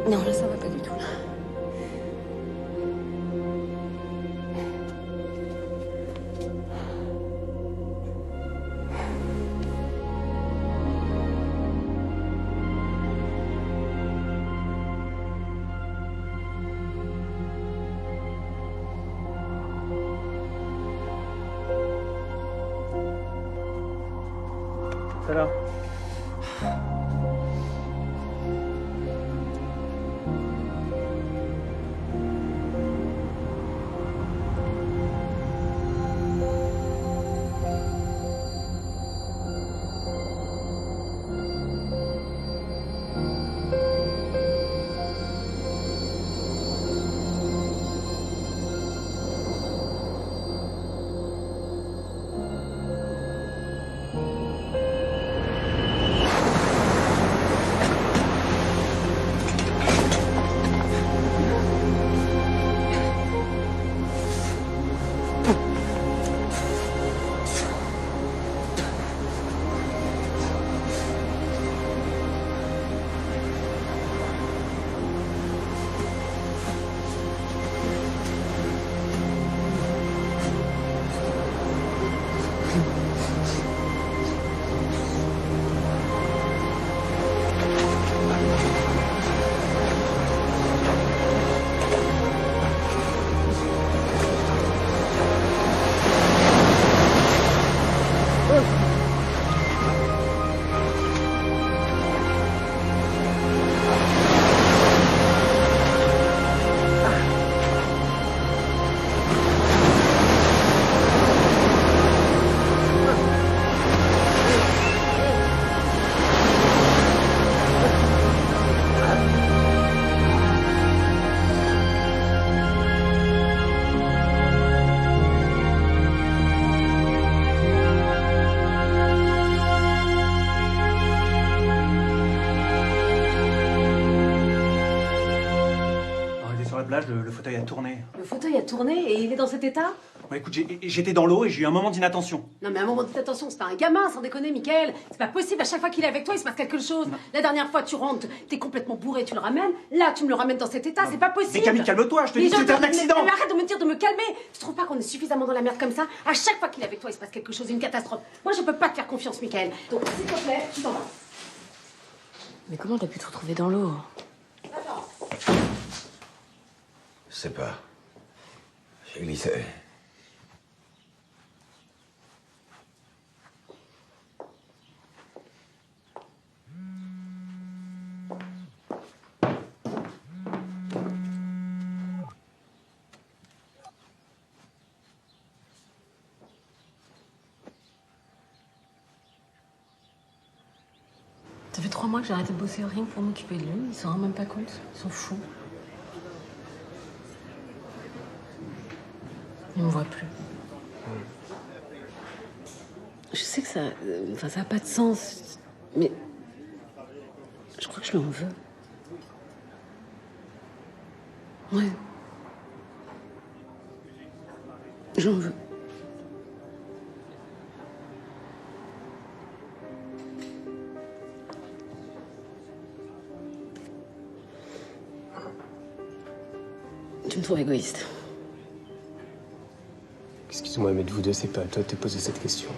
Non, là, ça va pas du tout. Ça là. plage, le fauteuil a tourné. Le fauteuil a tourné et il est dans cet état? Bon, écoute, j'étais dans l'eau et j'ai eu un moment d'inattention. Non mais à un moment d'attention, c'est pas un gamin, sans déconner, Michael. C'est pas possible, à chaque fois qu'il est avec toi, il se passe quelque chose. La dernière fois, tu rentres, t'es complètement bourré, tu le ramènes. Là, tu me le ramènes dans cet état, c'est pas possible. Mais Camille, calme-toi, je te dis que c'était un accident. Mais arrête de me dire de me calmer. Tu trouves pas qu'on est suffisamment dans la merde comme ça? À chaque fois qu'il est avec toi, il se passe quelque chose, une catastrophe. Moi, je peux pas te faire confiance, Michael. Donc, s'il te plaît, tu t'en vas. Mais comment t'as pu te retrouver dans l'eau? Je sais pas. J'ai glissé. Ça fait 3 mois que j'ai arrêté de bosser au ring pour m'occuper de lui. Il s'en rend même pas compte. Ils sont fous. Il me voit plus. Je sais que ça... Enfin, ça a pas de sens. Mais... Je crois que je lui en veux. Ouais. J'en veux. Tu me trouves égoïste. Excuse-moi, mais de vous deux, c'est pas à toi de te poser cette question.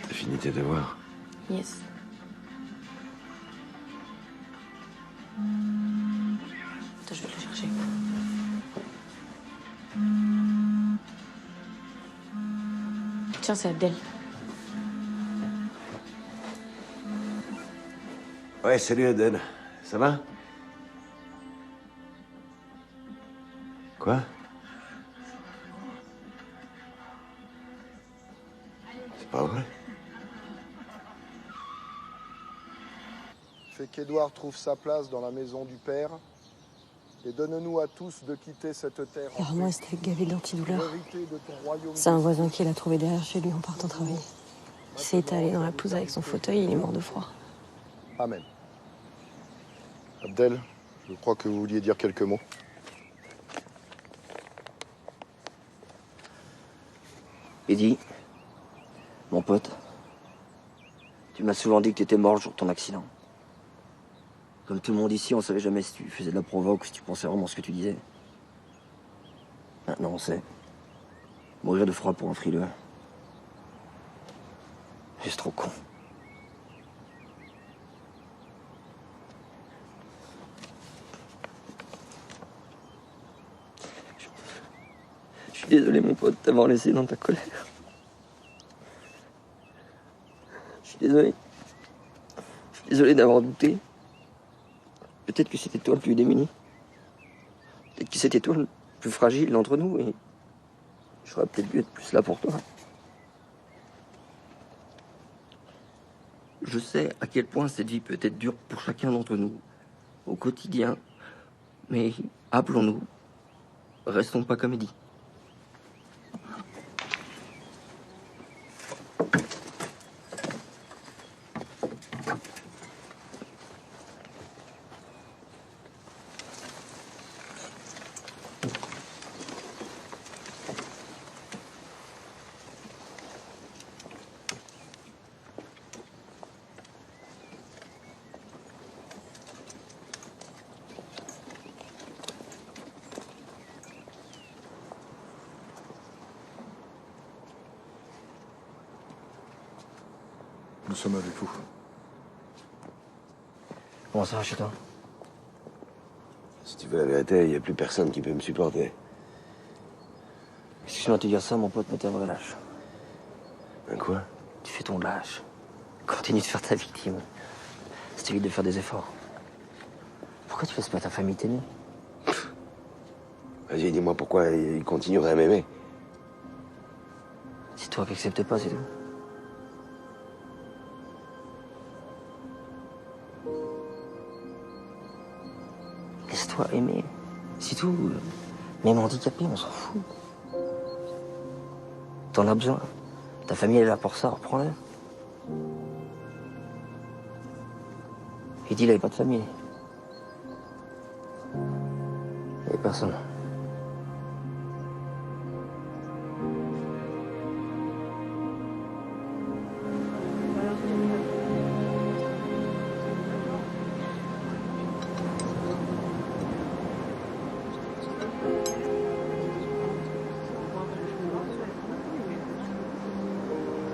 T'as fini tes devoirs? Yes. Attends, je vais le chercher. Tiens, c'est Abdel. Ouais, salut Adèle. Ça va? Quoi? C'est pas vrai? Fais qu'Édouard trouve sa place dans la maison du Père et donne-nous à tous de quitter cette terre. Clairement, il s'était gavé d'antidouleur. L'hérité de ton royaume. C'est un voisin qui l'a trouvé derrière chez lui en partant travailler. Il s'est étalé dans la pelouse avec son fauteuil, il est mort de froid. Amen. Abdel, je crois que vous vouliez dire quelques mots. Eddie, mon pote, tu m'as souvent dit que tu étais mort le jour de ton accident. Comme tout le monde ici, on savait jamais si tu faisais de la provoque ou si tu pensais vraiment ce que tu disais. Maintenant, on sait. Mourir de froid pour un frileux. Juste trop con. Je suis désolé, mon pote, de t'avoir laissé dans ta colère. Je suis désolé. Je suis désolé d'avoir douté. Peut-être que c'était toi le plus démuni. Peut-être que c'était toi le plus fragile d'entre nous et j'aurais peut-être dû être plus là pour toi. Je sais à quel point cette vie peut être dure pour chacun d'entre nous, au quotidien. Mais appelons-nous. Restons pas comme Eddie. Nous sommes avec vous. Comment ça va chez toi? Si tu veux la vérité, il n'y a plus personne qui peut me supporter. Excuse-moi de te dire ça, mon pote, mais t'es un vrai lâche. Un quoi? Tu fais ton lâche. Continue de faire ta victime. Ça t'évite de faire des efforts. Pourquoi tu laisses pas ta famille t'aimer? Vas-y, dis-moi pourquoi il continuerait à m'aimer. C'est toi qui acceptes pas, c'est tout. Laisse-toi aimer. C'est tout. Même handicapé, on s'en fout. T'en as besoin. Ta famille est là pour ça, reprends-la. Et dis, il avait pas de famille. Il n'y avait personne.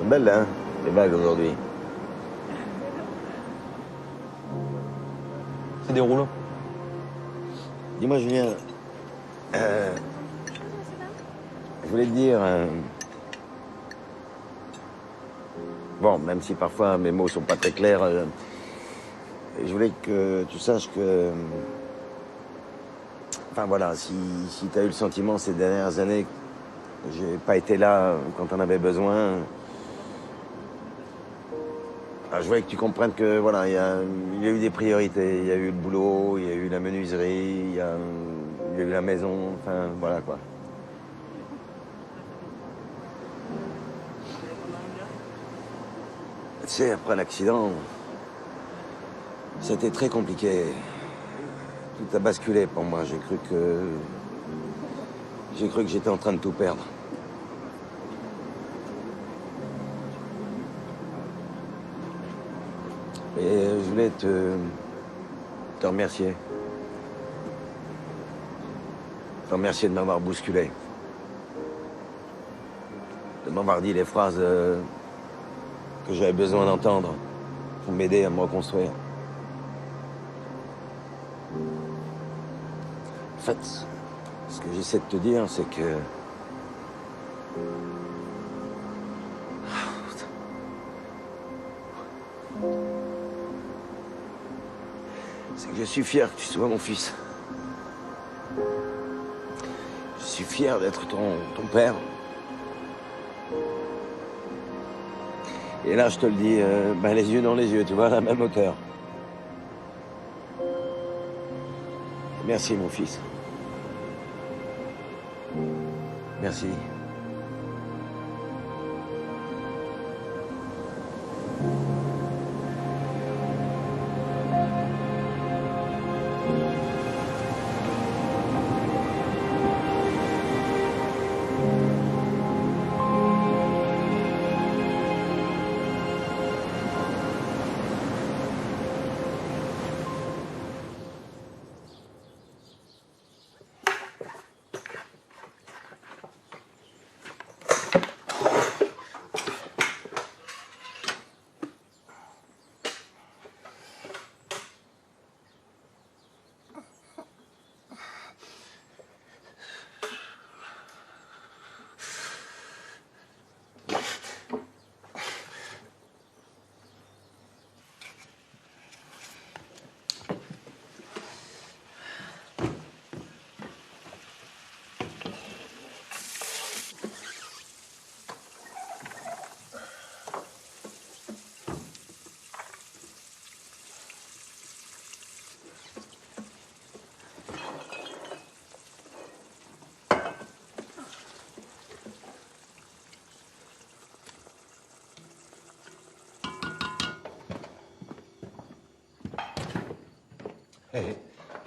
Belle, hein, les vagues aujourd'hui. C'est des rouleaux. Dis-moi, Julien, je voulais te dire... Bon, même si parfois mes mots sont pas très clairs, je voulais que tu saches que... Enfin voilà, si t'as eu le sentiment ces dernières années que j'ai pas été là quand t'en avais besoin... je voulais que tu comprennes que, voilà, il y a eu des priorités. Il y a eu le boulot, il y a eu la menuiserie, il y a eu la maison, enfin, voilà, quoi. Tu sais, après l'accident, c'était très compliqué. Tout a basculé pour moi. J'ai cru que j'étais en train de tout perdre. Et je voulais te remercier. Te remercier de m'avoir bousculé. De m'avoir dit les phrases que j'avais besoin d'entendre pour m'aider à me reconstruire. En fait, ce que j'essaie de te dire, c'est que... C'est que je suis fier que tu sois mon fils. Je suis fier d'être ton père. Et là, je te le dis, les yeux dans les yeux, tu vois, à la même hauteur. Merci, mon fils. Merci.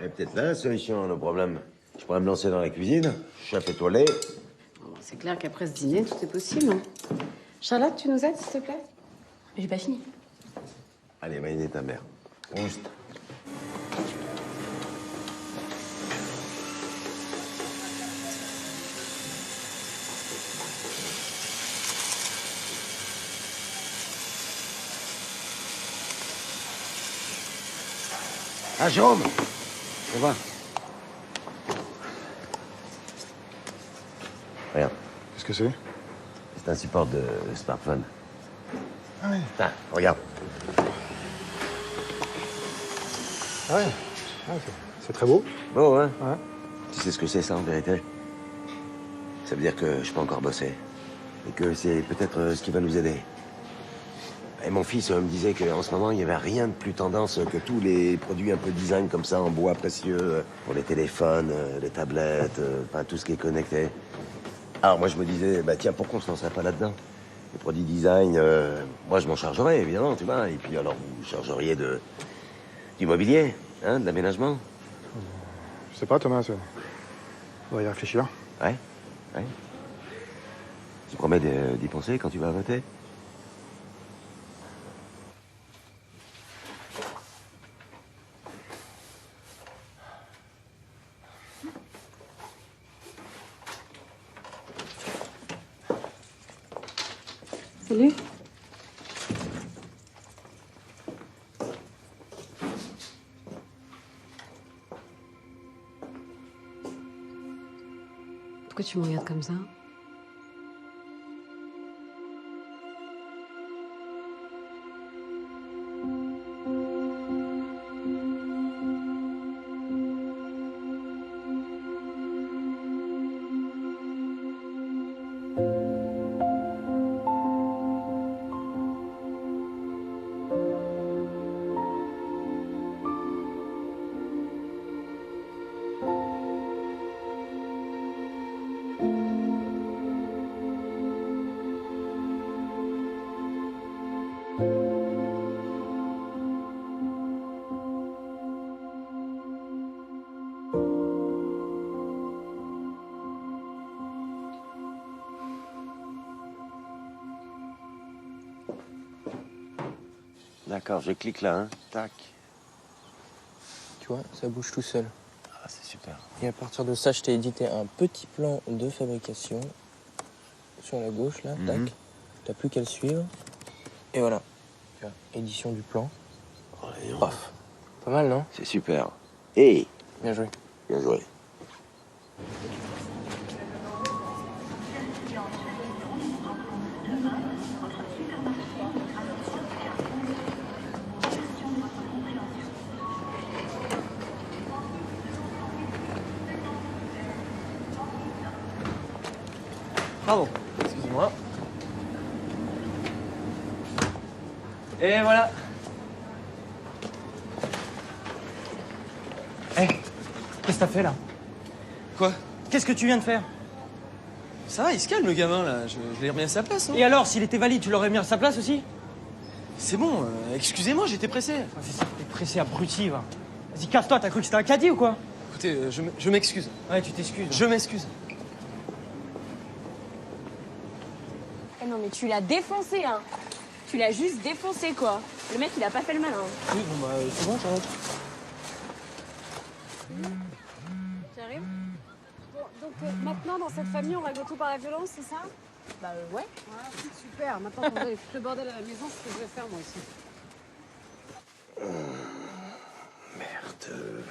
Et peut-être là la solution à nos problèmes. Je pourrais me lancer dans la cuisine, chef étoilé. C'est clair qu'après ce dîner, tout est possible. Charlotte, tu nous aides, s'il te plaît? J'ai pas fini. Allez, va aider ta mère. Juste. Ah, Jérôme. Ça va? Regarde. Qu'est-ce que c'est? C'est un support de smartphone. Ah ouais. Tiens, regarde. Ah ouais. Ah, c'est très beau. Beau, hein? Ouais. Tu sais ce que c'est, ça, en vérité? Ça veut dire que je peux encore bosser. Et que c'est peut-être ce qui va nous aider. Et mon fils me disait qu'en ce moment, il n'y avait rien de plus tendance que tous les produits un peu design comme ça, en bois précieux, pour les téléphones, les tablettes, enfin tout ce qui est connecté. Alors moi, je me disais, bah tiens, pourquoi on se lancerait pas là-dedans? Les produits design, moi, je m'en chargerais, évidemment, tu vois. Et puis alors, vous chargeriez du mobilier, hein, de l'aménagement. Je sais pas, Thomas, on va y réfléchir. Ouais, ouais. Tu promets d'y penser quand tu vas voter? Salut. Pourquoi tu me regardes comme ça? D'accord, je clique là, hein. Tac. Tu vois, ça bouge tout seul. Ah, c'est super. Et à partir de ça, je t'ai édité un petit plan de fabrication sur la gauche, là, tac. T'as plus qu'à le suivre. Et voilà. Tu vois, édition du plan. Paf. Pas mal, non? C'est super. Et bien joué. Bien joué. Pardon, excuse-moi. Et voilà. Hé, qu'est-ce que t'as fait là? Quoi? Qu'est-ce que tu viens de faire? Ça va, il se calme le gamin là, je l'ai remis à sa place, non? Et alors, s'il était valide, tu l'aurais mis à sa place aussi? C'est bon, excusez-moi, j'étais pressé. T'es pressé, abruti, va. Vas-y, casse-toi, t'as cru que c'était un caddie ou quoi? Écoutez, je m'excuse. Ouais, tu t'excuses. Je m'excuse. Eh non, mais tu l'as défoncé, hein. Tu l'as juste défoncé, quoi. Le mec, il a pas fait le malin. Oui, bon bah, c'est bon, j'arrête. J'arrive. Bon, donc maintenant, dans cette famille, on règle tout par la violence, c'est ça? Bah ouais. Voilà, super. Maintenant qu'on va aller foutre le bordel à la maison, c'est ce que je vais faire moi aussi. Merde.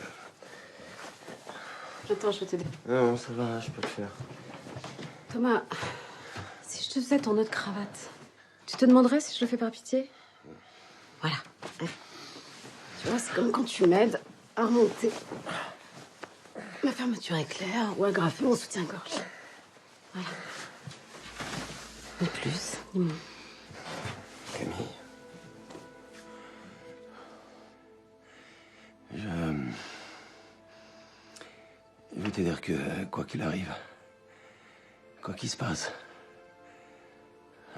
Attends, je vais t'aider. Non, ça va, je peux le faire. Thomas, si je te faisais ton autre cravate, tu te demanderais si je le fais par pitié? Voilà. Tu vois, c'est comme quand tu m'aides à remonter ma fermeture éclair ou à graffer mon soutien-gorge. Voilà. Ni plus, ni moins. Camille. Je veux te dire que, quoi qu'il arrive, quoi qu'il se passe,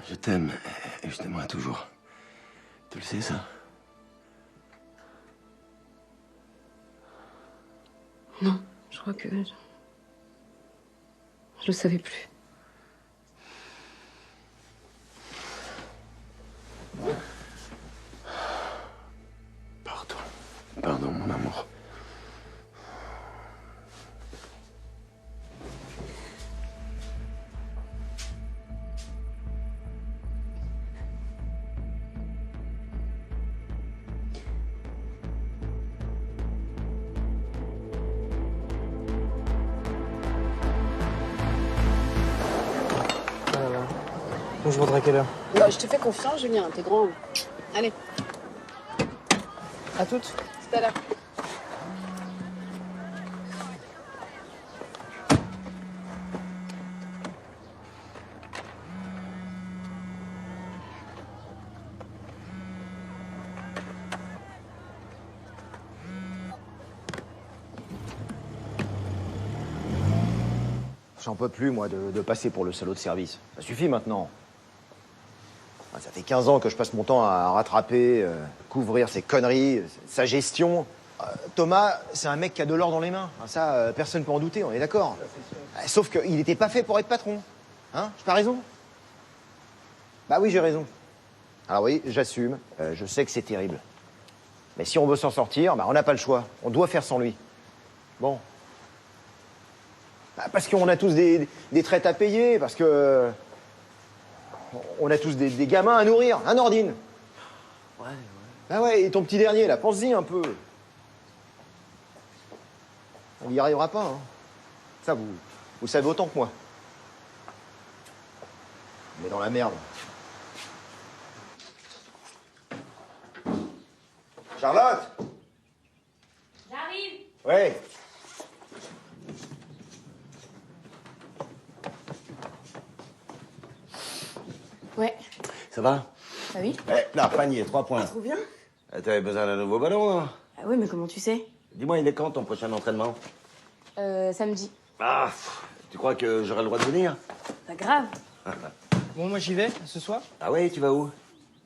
je t'aime et je t'aimerai toujours. Tu le sais, ça? Non, je crois que je le savais plus. Pardon. Pardon, mon amour. Donc je rentre à quelle heure? Bah, je te fais confiance, Julien, t'es grand. Allez. À toutes. Tout à l'heure. J'en peux plus, moi, de passer pour le salaud de service. Ça suffit maintenant. Ah, ça fait 15 ans que je passe mon temps à rattraper, couvrir ses conneries, sa gestion. Thomas, c'est un mec qui a de l'or dans les mains. Ah, ça, personne ne peut en douter, on est d'accord. Sauf qu'il n'était pas fait pour être patron. Hein? J'ai pas raison? Bah oui, j'ai raison. Alors oui, j'assume. Je sais que c'est terrible. Mais si on veut s'en sortir, bah, on n'a pas le choix. On doit faire sans lui. Bon. Bah, parce qu'on a tous des traites à payer, parce que... On a tous des gamins à nourrir, hein, Nordine? Ouais. Ah ouais, et ton petit dernier, là, pense-y un peu. On n'y arrivera pas, hein. Ça, vous savez autant que moi. On est dans la merde. Charlotte? J'arrive. Ouais. Ouais. Ça va? Ah oui? Eh, là, panier, 3 points. Trop bien. T'avais besoin d'un nouveau ballon, hein? Ah oui, mais comment tu sais? Dis-moi, il est quand ton prochain entraînement? Samedi. Ah, tu crois que j'aurai le droit de venir? Pas grave. Bon, moi j'y vais, ce soir. Ah ouais, tu vas où?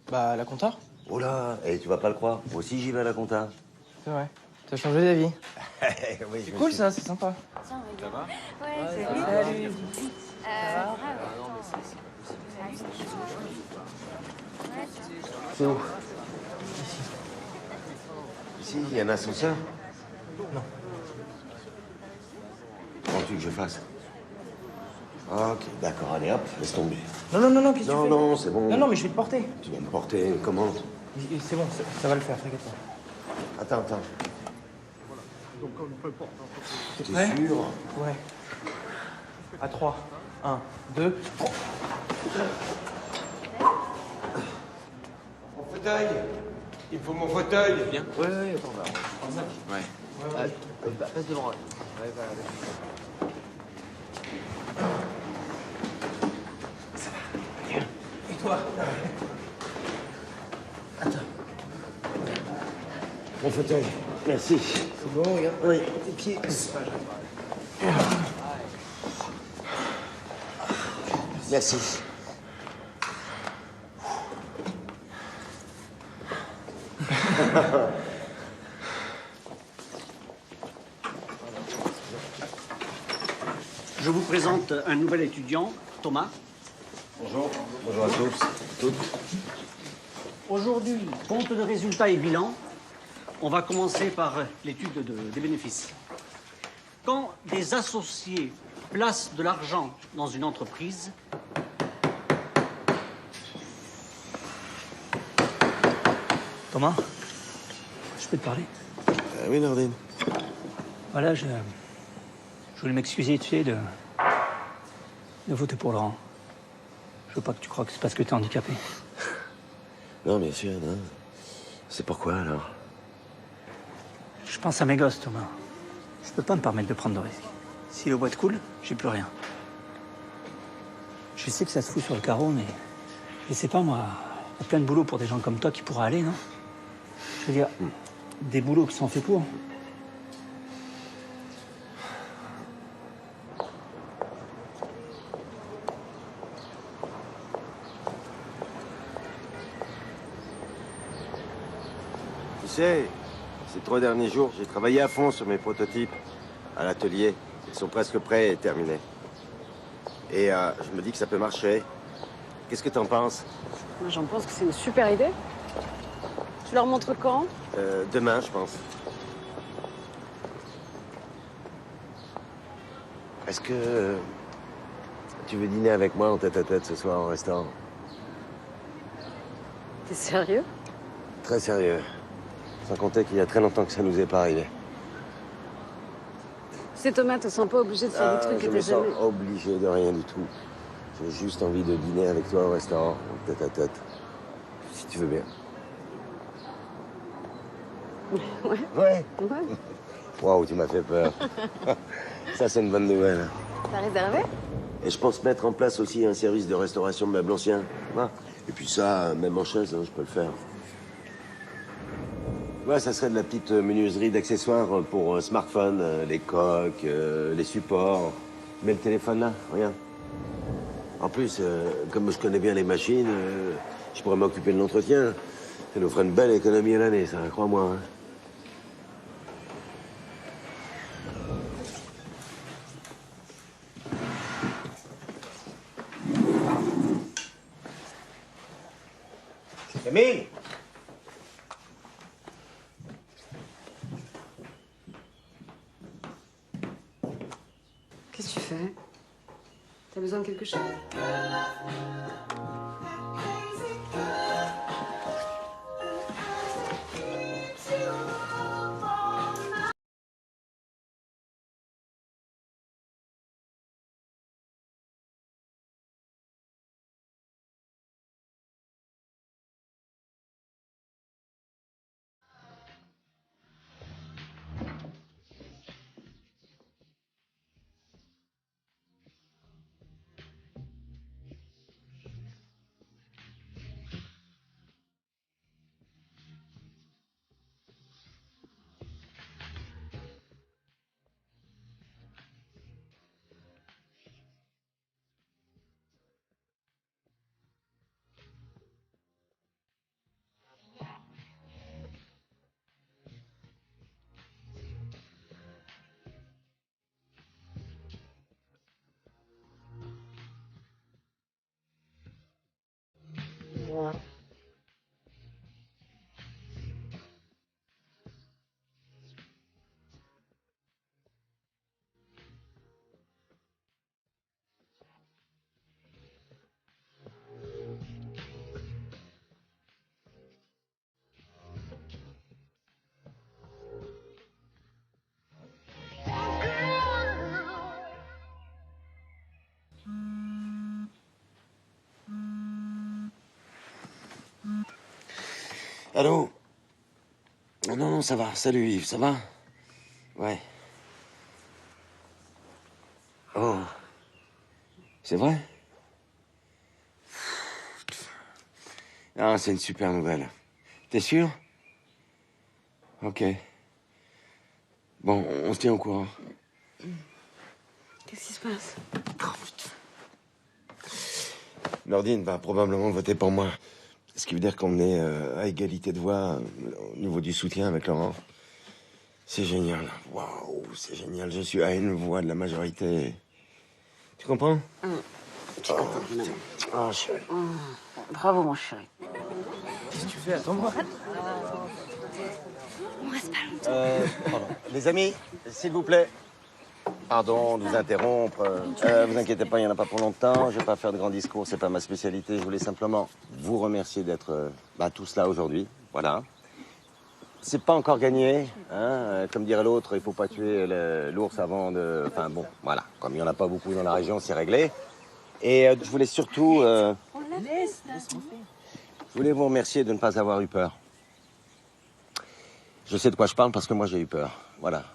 Bah, à la compta. Oh là, et tu vas pas le croire. Moi aussi, j'y vais à la compta. C'est vrai. T'as changé d'avis. Oui, C'est cool ça, c'est sympa. Ça va? Ouais, Salut. C'est où? Ici, il y a un ascenseur? Non. Comment tu veux que je fasse? Ok, d'accord, allez hop, laisse tomber. Non, qu'est-ce que tu fais? Non, c'est bon. Non, mais je vais te porter. Tu vas me porter, comment? C'est bon, ça va le faire, t'inquiète pas. Attends. T'es T'es prêt? sûr? Ouais. À 3. 1, 2. Mon fauteuil. Il faut mon fauteuil. Bien. Ouais, attends, bah, Ouais. passe devant. Et toi? Mon fauteuil. Merci. C'est bon, regarde. Oui. Tes pieds. Merci. Je vous présente un nouvel étudiant, Thomas. Bonjour. Bonjour à tous. Toutes. Aujourd'hui, compte de résultats et bilan. On va commencer par l'étude des bénéfices. Quand des associés placent de l'argent dans une entreprise, Thomas, je peux te parler? Oui, Nordine. Voilà, je voulais m'excuser, tu sais, de voter pour Laurent. Je veux pas que tu crois que c'est parce que t'es handicapé. Non, bien sûr, non. C'est pourquoi, alors? Je pense à mes gosses, Thomas. Je peux pas me permettre de prendre de risques. Si le boîte coule, j'ai plus rien. Je sais que ça se fout sur le carreau, mais je sais pas, moi. Il y a plein de boulots pour des gens comme toi qui pourraient aller, non? Je veux dire, des boulots qui sont faits pour. Tu sais, ces 3 derniers jours, j'ai travaillé à fond sur mes prototypes à l'atelier. Ils sont presque prêts et terminés. Et je me dis que ça peut marcher. Qu'est-ce que t'en penses? Moi, j'en pense que c'est une super idée. Tu leur montres quand? Demain, je pense. Est-ce que tu veux dîner avec moi en tête-à-tête ce soir au restaurant? T'es sérieux? Très sérieux. Sans compter qu'il y a très longtemps que ça nous est pas arrivé. Tu sais, Thomas, te sens pas obligé de faire des trucs Je que me t'as sens jamais... obligé de rien du tout. J'ai juste envie de dîner avec toi au restaurant, tête à tête. Si tu veux bien. Ouais. Ouais. Ouais. Waouh, tu m'as fait peur. Ça, c'est une bonne nouvelle. T'as réservé? Et je pense mettre en place aussi un service de restauration de meubles anciens. Ouais. Et puis ça, même en chaise, hein, je peux le faire. Ouais, ça serait de la petite menuiserie d'accessoires pour smartphone, les coques, les supports. Mais le téléphone là, rien. En plus, comme je connais bien les machines, je pourrais m'occuper de l'entretien. Ça nous ferait une belle économie à l'année, ça, crois-moi. Hein. Camille! Qu'est-ce que tu fais? T'as besoin de quelque chose? Allô? Non, non, ça va. Salut Yves, ça va? Ouais. Oh. C'est vrai? Ah, c'est une super nouvelle. T'es sûr? Ok. Bon, on se tient au courant. Qu'est-ce qui se passe? Nordine va probablement voter pour moi. Ce qui veut dire qu'on est à égalité de voix au niveau du soutien avec Laurent. C'est génial. Waouh, c'est génial. Je suis à une voix de la majorité. Tu comprends? Oh, chérie. Bravo, mon chéri. Qu'est-ce que tu fais? Attends-moi. On reste pas longtemps. Pardon. Les amis, s'il vous plaît. Pardon de vous interrompre. Vous inquiétez pas, il n'y en a pas pour longtemps. Je vais pas faire de grands discours, c'est pas ma spécialité. Je voulais simplement vous remercier d'être tous là aujourd'hui. Voilà. C'est pas encore gagné, hein. Comme dirait l'autre, il faut pas tuer l'ours avant de... Enfin bon, voilà. Comme il n'y en a pas beaucoup dans la région, c'est réglé. Et je voulais surtout... je voulais vous remercier de ne pas avoir eu peur. Je sais de quoi je parle parce que moi j'ai eu peur. Voilà.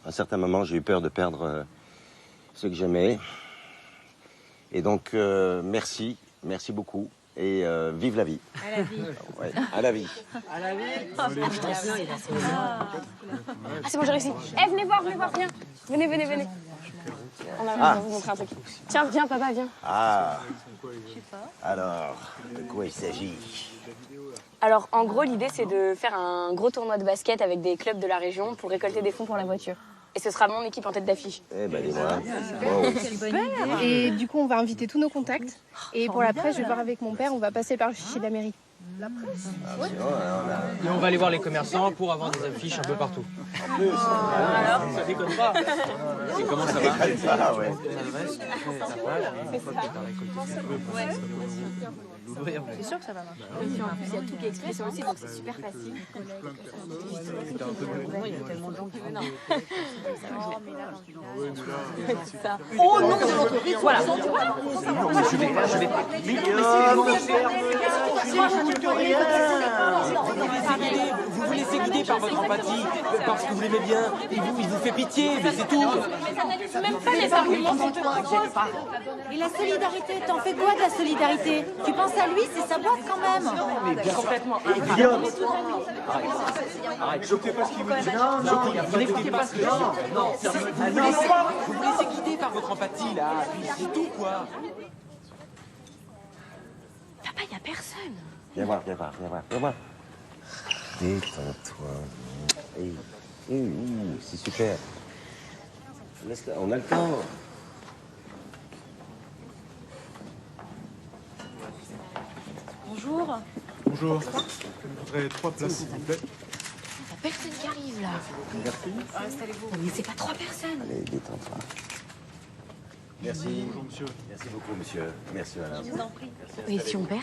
À un certain moment, j'ai eu peur de perdre ceux que j'aimais. Et donc, merci beaucoup. Et vive la vie. À la vie. Ouais, à la vie. À la vie. Ah, c'est bon, j'ai réussi. Eh, venez voir, viens. Venez. On va vous montrer un truc. Tiens, viens, papa, viens. Ah. Alors, de quoi il s'agit? Alors, en gros, l'idée, c'est de faire un gros tournoi de basket avec des clubs de la région pour récolter des fonds pour la voiture. Et ce sera mon équipe en tête d'affiche. Eh ben, dis-moi. Quelle bonne idée. Et du coup, on va inviter tous nos contacts. Et pour la presse, je vais voir avec mon père, on va passer par le fichier de la mairie. La presse? Ouais. Et on va aller voir les commerçants pour avoir des affiches un peu partout. Alors? Ça déconne pas. Et comment ça va? Ah ouais. C'est sûr que ça va marcher. Et puis en plus, il y a tout qui est express aussi, donc c'est super facile. Il y a tellement de gens qui veulent. Au nom de l'entreprise, voilà. Vous vous laissez guider par votre empathie, parce que vous l'aimez bien, il vous fait pitié, mais c'est tout. Mais ça n'analyse même pas les arguments qu'on te propose. Et la solidarité, t'en fais quoi de la solidarité? Tu penses à lui, c'est sa boîte quand même. Mais bien complètement. Guillaume. Arrête, je n'écoutez pas ce qu'il vous dit. Vous n'écoutez pas ce que je dis. Non, vous vous laissez guider par votre empathie, là. Puis c'est tout, quoi. Papa, y a personne. Viens voir, viens voir, viens voir, viens voir. Détends-toi. C'est super. Laisse-la, on a le temps. Bonjour. Bonjour. Je voudrais 3 places, s'il vous plaît. Y a personne qui arrive là. Merci. Installez-vous. Mais c'est pas 3 personnes. Allez, détends-toi. Merci. Bonjour, monsieur. Merci beaucoup, monsieur. Merci, madame. Je vous en prie. Merci, Et si on perd?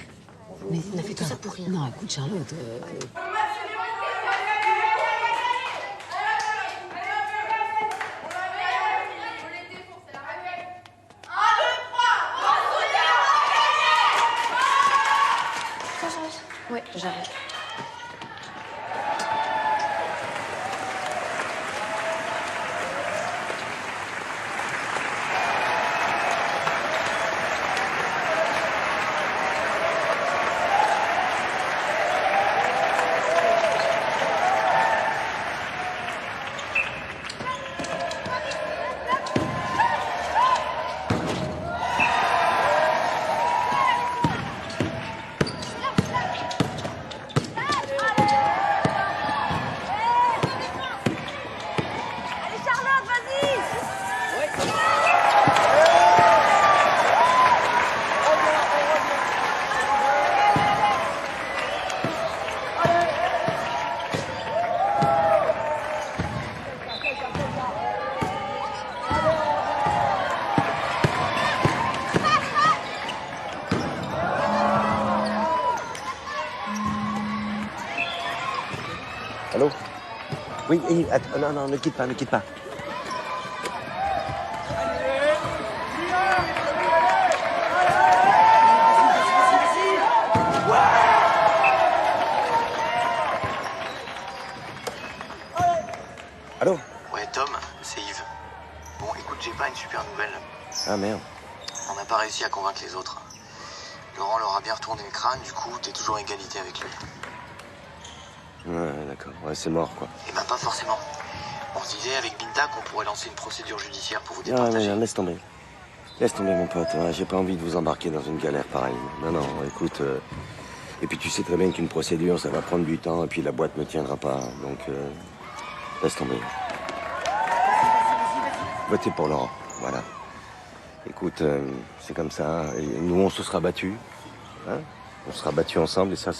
Mais on a fait tout ça pour rien. Non, écoute, Charlotte. Ouais, j'arrive. Allô? Oui, attends, non, ne quitte pas, ne quitte pas. Allô? Ouais, Tom, c'est Yves. Bon, écoute, j'ai pas une super nouvelle. Ah merde. On n'a pas réussi à convaincre les autres. Laurent leur a bien retourné le crâne, du coup, t'es toujours en égalité avec lui. Ouais, d'accord. Ouais, c'est mort, quoi. Et ben pas forcément. On se disait avec Binta qu'on pourrait lancer une procédure judiciaire pour vous Non, départager. non, laisse tomber. Laisse tomber, mon pote. Ouais, j'ai pas envie de vous embarquer dans une galère pareille. Non, non, écoute. Et puis tu sais très bien qu'une procédure, ça va prendre du temps, et puis la boîte ne tiendra pas. Donc, laisse tomber. Votez pour Laurent, voilà. Écoute, c'est comme ça. Et nous, on se sera battus. Hein, on sera battus ensemble, et ça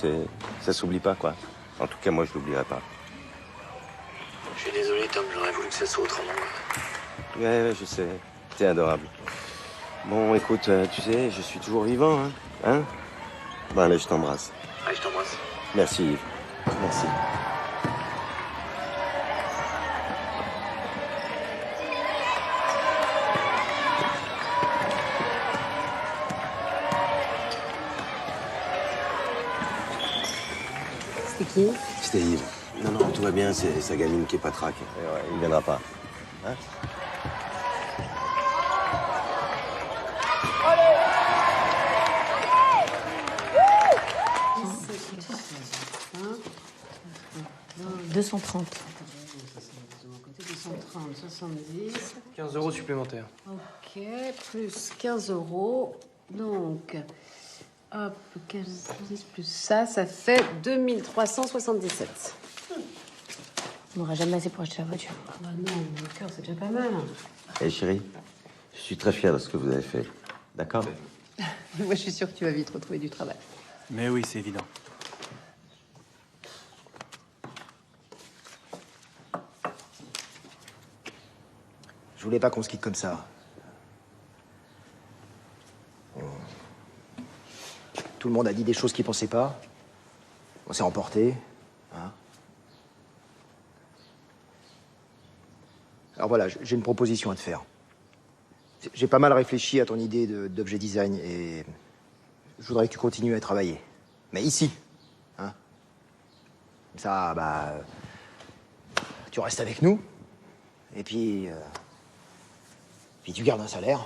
s'oublie pas, quoi. En tout cas, moi, je l'oublierai pas. Je suis désolé, Tom, j'aurais voulu que ça soit autrement. Ouais, je sais. T'es adorable. Bon, écoute, tu sais, je suis toujours vivant, hein? Bon, allez, je t'embrasse. Allez, je t'embrasse. Merci, Yves. Merci. C'était qui? C'était Yves. Non, non, tout va bien, c'est sa gamine qui est patraque. Et ouais, il viendra pas. Hein? « 230. 230, 70. 15 € supplémentaires. Ok, plus 15 €. Donc, hop, 15 plus ça fait 2377. On n'aura jamais assez pour acheter la voiture. Ah non, le cœur, c'est déjà pas mal. Hé, chérie, je suis très fier de ce que vous avez fait. D'accord? Moi, je suis sûre que tu vas vite retrouver du travail. Mais oui, c'est évident. Je voulais pas qu'on se quitte comme ça. Tout le monde a dit des choses qu'il pensait pas. On s'est emporté. Hein. Alors voilà, j'ai une proposition à te faire. J'ai pas mal réfléchi à ton idée d'objet design et je voudrais que tu continues à travailler. Mais ici, hein. Comme ça, bah, tu restes avec nous et puis tu gardes un salaire.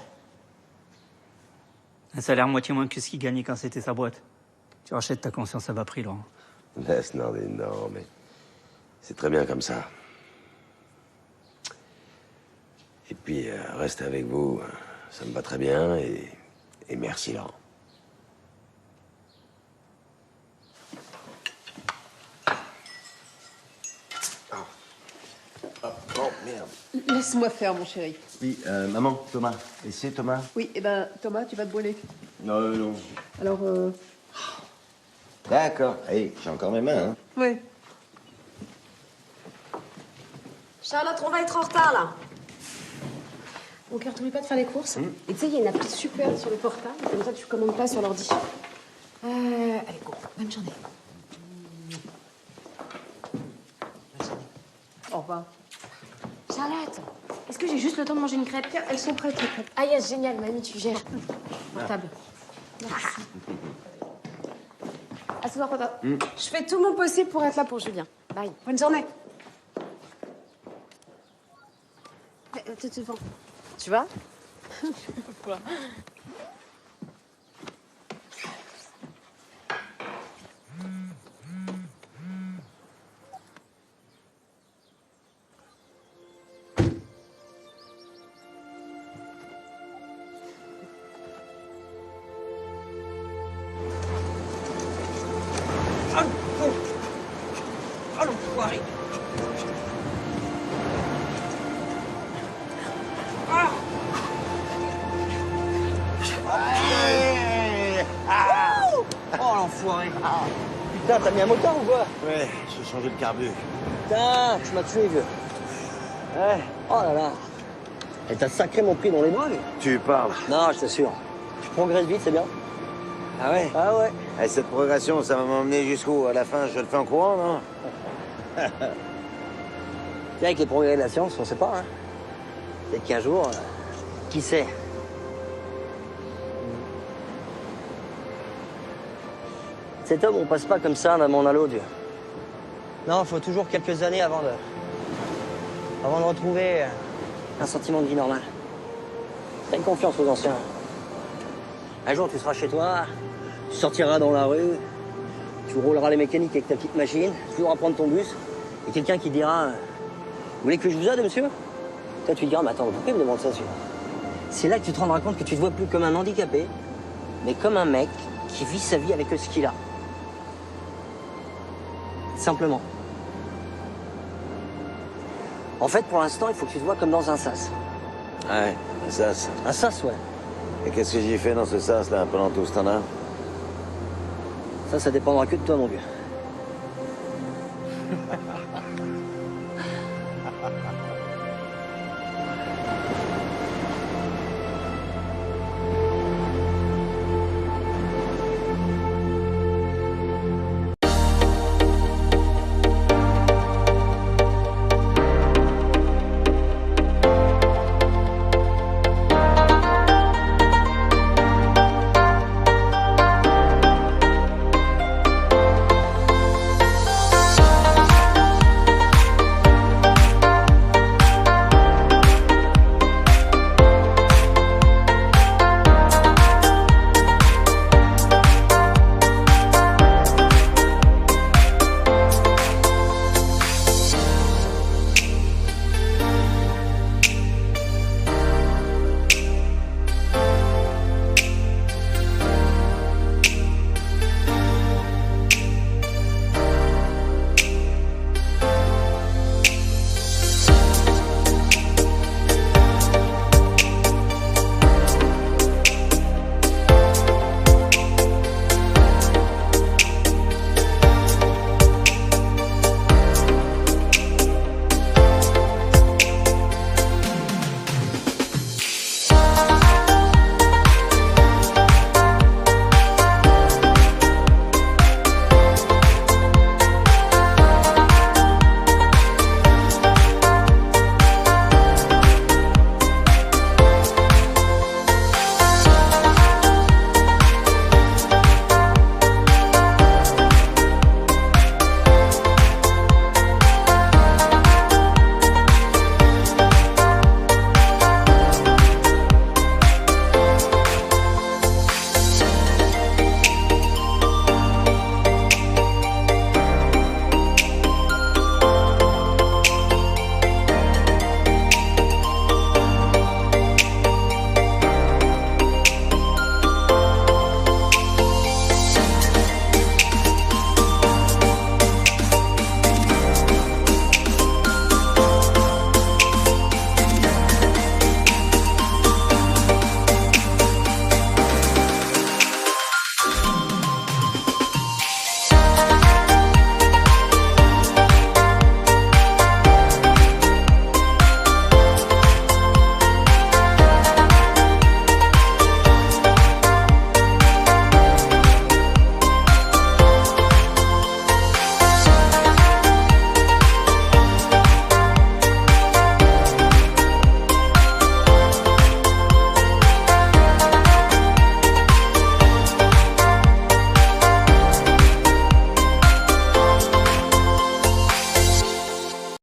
Un salaire moitié moins que ce qu'il gagnait quand c'était sa boîte. Tu rachètes ta conscience à bas prix, Laurent. Laisse Nordine, non, mais c'est très bien comme ça. Et puis, rester avec vous, ça me va très bien et merci, Laurent. Oh, merde. Laisse-moi faire, mon chéri. Oui, maman, Thomas. Et c'est Thomas? Oui, eh ben, Thomas, tu vas te brûler. Non, non. Alors, D'accord. Hey, j'ai encore mes mains, hein. ouais. Charlotte, on va être en retard, là. Mon cœur, t'oublies pas de faire les courses. Et tu sais, il y a une appli super sur le portable. Comme ça, tu commandes pas sur l'ordi. Allez, go. Bonne journée. Au revoir. Charlotte, est-ce que j'ai juste le temps de manger une crêpe? Tiens, elles sont prêtes, les crêpes. Ah yes, génial, mamie, tu gères. Portable. Merci. À ce soir, papa. Je fais tout mon possible pour être là pour Julien. Bye. Bonne journée. Tu vas? Quoi? Oh, l'enfoiré! Oh l'enfoiré. Putain, t'as mis un moteur ou quoi? Ouais, j'ai changé le carbu. Putain, tu m'as tué, vieux. Ouais. Oh là là. Et t'as sacrément pris dans les drogues. Tu parles. Non, je t'assure. Tu progresses vite, c'est bien. Ah ouais? Ah ouais. Et cette progression, ça va m'emmener jusqu'où? À la fin, je le fais en courant, non? Avec les progrès de la science, on sait pas, hein. Peut-être qu'un jour, qui sait? Cet homme, on passe pas comme ça d'un monde à l'autre. Non, il faut toujours quelques années avant de retrouver un sentiment de vie normal. Fais confiance aux anciens. Un jour, tu seras chez toi, tu sortiras dans la rue, tu rouleras les mécaniques avec ta petite machine, tu devras prendre ton bus, et quelqu'un qui dira « Vous voulez que je vous aide, monsieur ?» Toi, tu te diras « Mais attends, pourquoi il me demande ça, celui-là ?» C'est là que tu te rendras compte que tu te vois plus comme un handicapé, mais comme un mec qui vit sa vie avec ce qu'il a. Simplement. En fait, pour l'instant, il faut que tu te vois comme dans un sas. Ouais, un sas. Un sas, ouais. Et qu'est-ce que j'y fais dans ce sas, là, pendant tout ce temps-là? Ça dépendra que de toi, mon vieux.